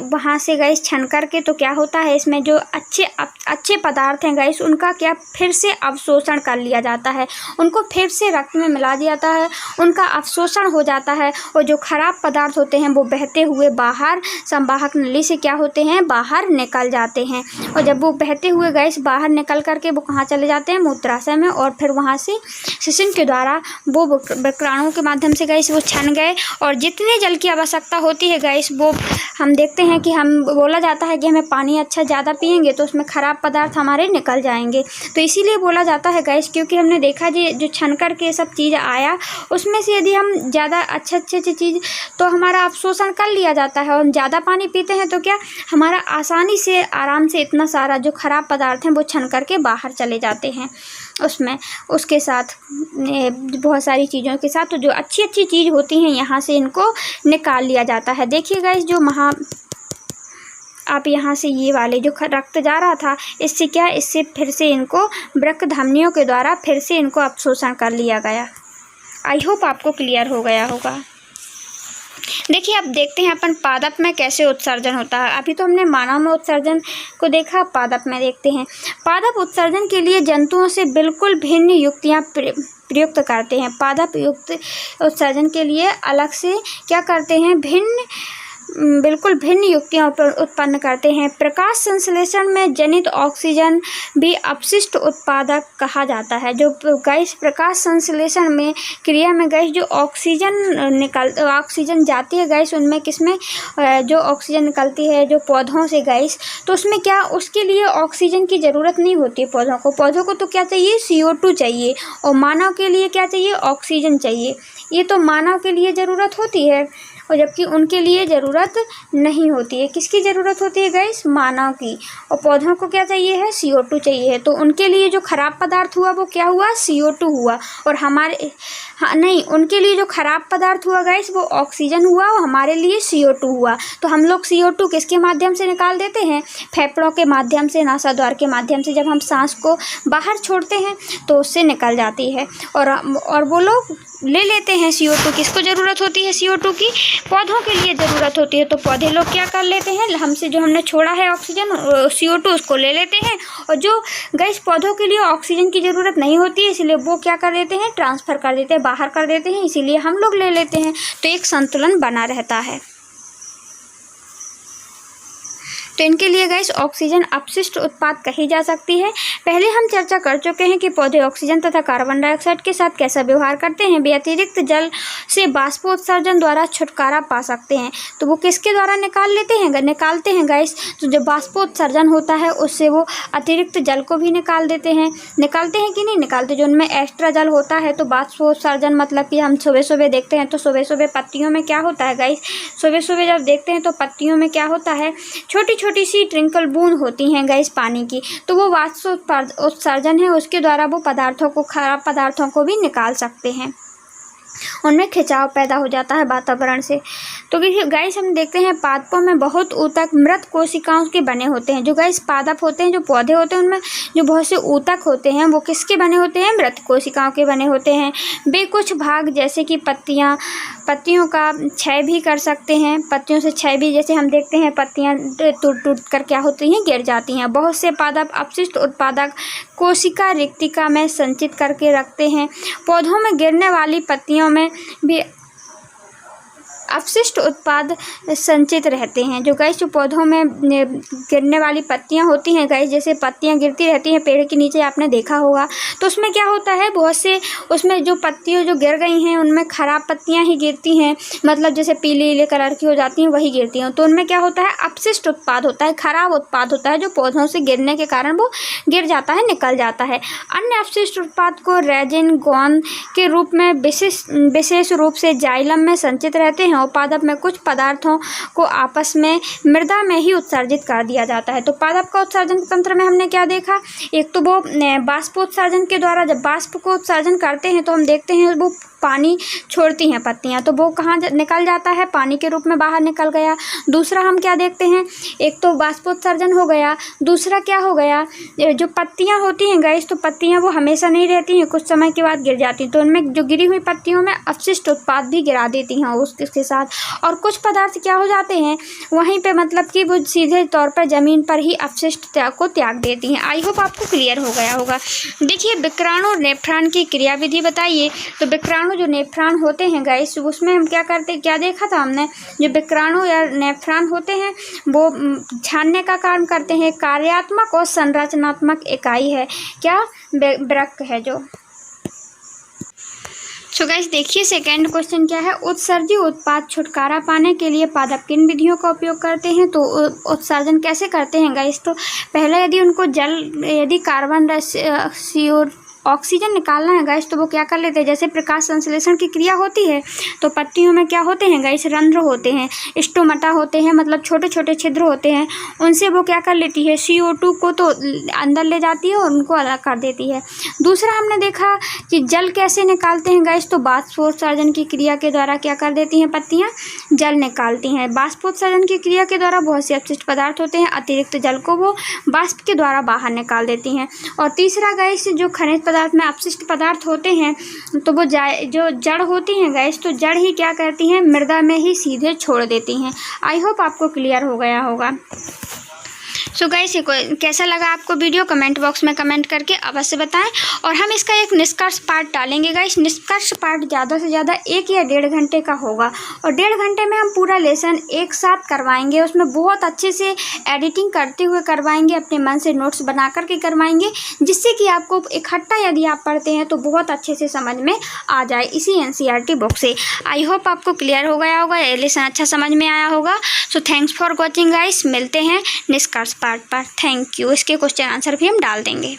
वहाँ से गाइस छन करके, तो क्या होता है इसमें जो अच्छे पदार्थ हैं गाइस उनका क्या फिर से अवशोषण कर लिया जाता है, उनको फिर से रक्त में मिला दिया जाता है, उनका अवशोषण हो जाता है और जो खराब पदार्थ होते हैं वो बहते हुए बाहर संवाहक नली से क्या होते हैं, बाहर निकल जाते हैं। और जब वो बहते हुए गाइस बाहर निकल करके वो कहाँ चले जाते हैं, मूत्राशय में, और फिर वहाँ से श्वसन के द्वारा वो वक्राणुओं के माध्यम से गाइस वो छन गए। और जितने जल की आवश्यकता होती है गाइस वो हम देखते हैं कि हम बोला जाता है कि हमें पानी अच्छा ज़्यादा पिएंगे तो उसमें ख़राब पदार्थ हमारे निकल जाएंगे, तो इसीलिए बोला जाता है गाइस, क्योंकि हमने देखा जी जो छन कर के सब चीज़ आया उसमें से यदि हम ज़्यादा अच्छी चीज़ तो हमारा अवशोषण कर लिया जाता है, और हम ज़्यादा पानी पीते हैं तो क्या हमारा आसानी से आराम से इतना सारा जो खराब पदार्थ हैं वो छन करके बाहर चले जाते हैं उसमें, उसके साथ बहुत सारी चीज़ों के साथ। तो जो अच्छी चीज़ होती हैं यहाँ से इनको निकाल लिया जाता है। देखिए गाइस जो आप यहाँ से ये वाले जो रक्त जा रहा था इससे क्या, इससे फिर से इनको वृक्क धमनियों के द्वारा फिर से इनको अवशोषण कर लिया गया। आई होप आपको क्लियर हो गया होगा। देखिए अब देखते हैं अपन पादप में कैसे उत्सर्जन होता है। अभी तो हमने मानव में उत्सर्जन को देखा, पादप में देखते हैं। पादप उत्सर्जन के लिए जंतुओं से बिल्कुल भिन्न युक्तियाँ प्रयुक्त करते हैं। पादप युक्त उत्सर्जन के लिए अलग से क्या करते हैं, बिल्कुल भिन्न युक्तियाँ उत्पन्न करते हैं। प्रकाश संश्लेषण में जनित ऑक्सीजन भी अपशिष्ट उत्पादक कहा जाता है। जो गैस प्रकाश संश्लेषण में क्रिया में गैस जो ऑक्सीजन जाती है गैस उनमें किसमें जो ऑक्सीजन निकलती है जो पौधों से गैस, तो उसमें क्या उसके लिए ऑक्सीजन की ज़रूरत नहीं होती है पौधों को तो क्या चाहिए, CO2 चाहिए, और मानव के लिए क्या चाहिए, ऑक्सीजन चाहिए। ये तो मानव के लिए ज़रूरत होती है और जबकि उनके लिए ज़रूरत नहीं होती है। किसकी ज़रूरत होती है गैस, मानव की, और पौधों को क्या चाहिए है, CO2 चाहिए है। तो उनके लिए जो खराब पदार्थ हुआ वो क्या हुआ, CO2 हुआ, और उनके लिए जो खराब पदार्थ हुआ गैस वो ऑक्सीजन हुआ और हमारे लिए CO2 हुआ। तो हम लोग CO2 किसके माध्यम से निकाल देते हैं, फेफड़ों के माध्यम से, नासाद्वार के माध्यम से। जब हम सांस को बाहर छोड़ते हैं तो उससे निकल जाती है और वो लोग ले लेते हैं CO2। किसको ज़रूरत होती है CO2 की, पौधों के लिए ज़रूरत होती है। तो पौधे लोग क्या कर लेते हैं, हमसे जो हमने छोड़ा है ऑक्सीजन CO2 उसको ले लेते हैं, और जो गैस पौधों के लिए ऑक्सीजन की ज़रूरत नहीं होती है इसलिए वो क्या कर देते हैं, ट्रांसफ़र कर देते हैं, बाहर कर देते हैं, इसीलिए हम लोग ले लेते हैं। तो एक संतुलन बना रहता है। तो इनके लिए गैस ऑक्सीजन अपशिष्ट उत्पाद कही जा सकती है। पहले हम चर्चा कर चुके हैं कि पौधे ऑक्सीजन तथा कार्बन डाइऑक्साइड के साथ कैसा व्यवहार करते हैं। वे अतिरिक्त जल से बाष्पोत्सर्जन द्वारा छुटकारा पा सकते हैं। तो वो किसके द्वारा निकालते हैं गैस, तो जो बाष्पोत्सर्जन होता है उससे वो अतिरिक्त जल को भी निकालते हैं कि नहीं निकालते, जो उनमें एक्स्ट्रा जल होता है। तो बाष्पोत्सर्जन मतलब कि हम सुबह सुबह देखते हैं तो सुबह पत्तियों में क्या होता है गैस, सुबह जब देखते हैं तो पत्तियों में क्या होता है, छोटी सी ट्रिंकल बूंद होती हैं गैस पानी की। तो वो बाष्पोत्सर्जन है, उसके द्वारा वो खराब पदार्थों को भी निकाल सकते हैं, उनमें खिंचाव पैदा हो जाता है वातावरण से। तो गैस हम देखते हैं पादपों में बहुत ऊतक मृत कोशिकाओं के बने होते हैं। जो गैस पादप होते हैं, जो पौधे होते हैं, उनमें जो बहुत से ऊतक होते हैं वो किसके बने होते हैं, मृत कोशिकाओं के बने होते हैं। वे कुछ भाग जैसे कि पत्तियों का क्षय भी कर सकते हैं। पत्तियों से क्षय भी, जैसे हम देखते हैं पत्तियां टूट कर क्या होती हैं, गिर जाती हैं। बहुत से पादप अपशिष्ट उत्पादक कोशिका रिक्तिका में संचित करके रखते हैं। पौधों में गिरने वाली पत्तियों में भी अपशिष्ट उत्पाद संचित रहते हैं। जो गैस जो पौधों में गिरने वाली पत्तियां होती हैं गैस, जैसे पत्तियां गिरती रहती हैं पेड़ के नीचे, आपने देखा होगा, तो उसमें क्या होता है, बहुत से उसमें जो पत्तियां जो गिर गई हैं उनमें ख़राब पत्तियां ही गिरती हैं, मतलब जैसे पीले कलर की हो जाती हैं वही गिरती हैं। तो उनमें क्या होता है, अपशिष्ट उत्पाद होता है, खराब उत्पाद होता है, जो पौधों से गिरने के कारण वो गिर जाता है, निकल जाता है। अन्य अपशिष्ट उत्पाद को रेजिन गोंद के रूप में विशेष रूप से जाइलम में संचित रहते हैं। पादप में कुछ पदार्थों को आपस में मृदा में ही उत्सर्जित कर दिया जाता है। तो पादप का उत्सर्जन तंत्र में हमने क्या देखा, एक तो वो बाष्पोत्सर्जन के द्वारा, जब बाष्प को उत्सर्जन करते हैं तो हम देखते हैं वो पानी छोड़ती हैं पत्तियाँ, तो वो कहाँ निकल जाता है, पानी के रूप में बाहर निकल गया। दूसरा हम क्या देखते हैं, एक तो बाष्पोत्सर्जन हो गया, दूसरा क्या हो गया, जो पत्तियाँ होती हैं गाइस, तो पत्तियाँ वो हमेशा नहीं रहती हैं, कुछ समय के बाद गिर जाती हैं, तो उनमें जो गिरी हुई पत्तियों में अपशिष्ट उत्पाद भी गिरा देती हैं उसके साथ। और कुछ पदार्थ क्या हो जाते हैं वहीं पे, मतलब कि वो सीधे तौर पर ज़मीन पर ही अपशिष्ट को त्याग देती हैं। आई होप आपको क्लियर हो गया होगा। देखिए विक्राणु और नेफ्रॉन की क्रियाविधि बताइए। तो विक्राणु जो नेफ्रॉन होते हैं गाइस, उसमें हम क्या देखा था हमने, जो विक्राणु या नेफ्रॉन होते हैं वो छानने का काम करते हैं। कार्यात्मक और संरचनात्मक इकाई है क्या, वृक्क है जो। सो गाइस देखिए सेकंड क्वेश्चन क्या है, उत्सर्जी उत्पाद छुटकारा पाने के लिए पादप किन विधियों का उपयोग करते हैं। तो उत्सर्जन कैसे करते हैं गाइस, तो पहले यदि कार्बन CO ऑक्सीजन निकालना है गाइस, तो वो क्या कर लेते हैं, जैसे प्रकाश संश्लेषण की क्रिया होती है तो पत्तियों में क्या होते हैं गाइस, रंध्र होते हैं, स्टोमाटा होते हैं, मतलब छोटे छोटे छिद्र होते हैं, उनसे वो क्या कर लेती है, CO2 को तो अंदर ले जाती है और उनको अलग कर देती है। दूसरा हमने देखा कि जल कैसे निकालते हैं गाइस, तो बाष्पोत्सर्जन की क्रिया के द्वारा क्या कर देती हैं पत्तियाँ, जल निकालती हैं। बाष्पोत्सर्जन की क्रिया के द्वारा बहुत से अपशिष्ट पदार्थ होते हैं, अतिरिक्त जल को वो बाष्प के द्वारा बाहर निकाल देती हैं। और तीसरा गाइस जो खनिज पदार्थ में अपशिष्ट पदार्थ होते हैं तो वो जो जड़ होती हैं गैस, तो जड़ ही क्या करती हैं, मृदा में ही सीधे छोड़ देती हैं। आई होप आपको क्लियर हो गया होगा। सो गाइस कैसा लगा आपको वीडियो, कमेंट बॉक्स में कमेंट करके अवश्य बताएं। और हम इसका एक निष्कर्ष पार्ट डालेंगे गाइस। निष्कर्ष पार्ट ज़्यादा से ज़्यादा 1 या 1.5 घंटे का होगा और 1.5 घंटे में हम पूरा लेसन एक साथ करवाएंगे। उसमें बहुत अच्छे से एडिटिंग करते हुए करवाएंगे, अपने मन से नोट्स बना करके करवाएंगे, जिससे कि आपको इकट्ठा यदि आप पढ़ते हैं तो बहुत अच्छे से समझ में आ जाए इसी NCERT बुक से। आई होप आपको क्लियर हो गया होगा, लेसन अच्छा समझ में आया होगा। So thanks for watching guys, मिलते हैं निष्कर्ष पार्ट पर। Thank you. इसके क्वेश्चन आंसर भी हम डाल देंगे।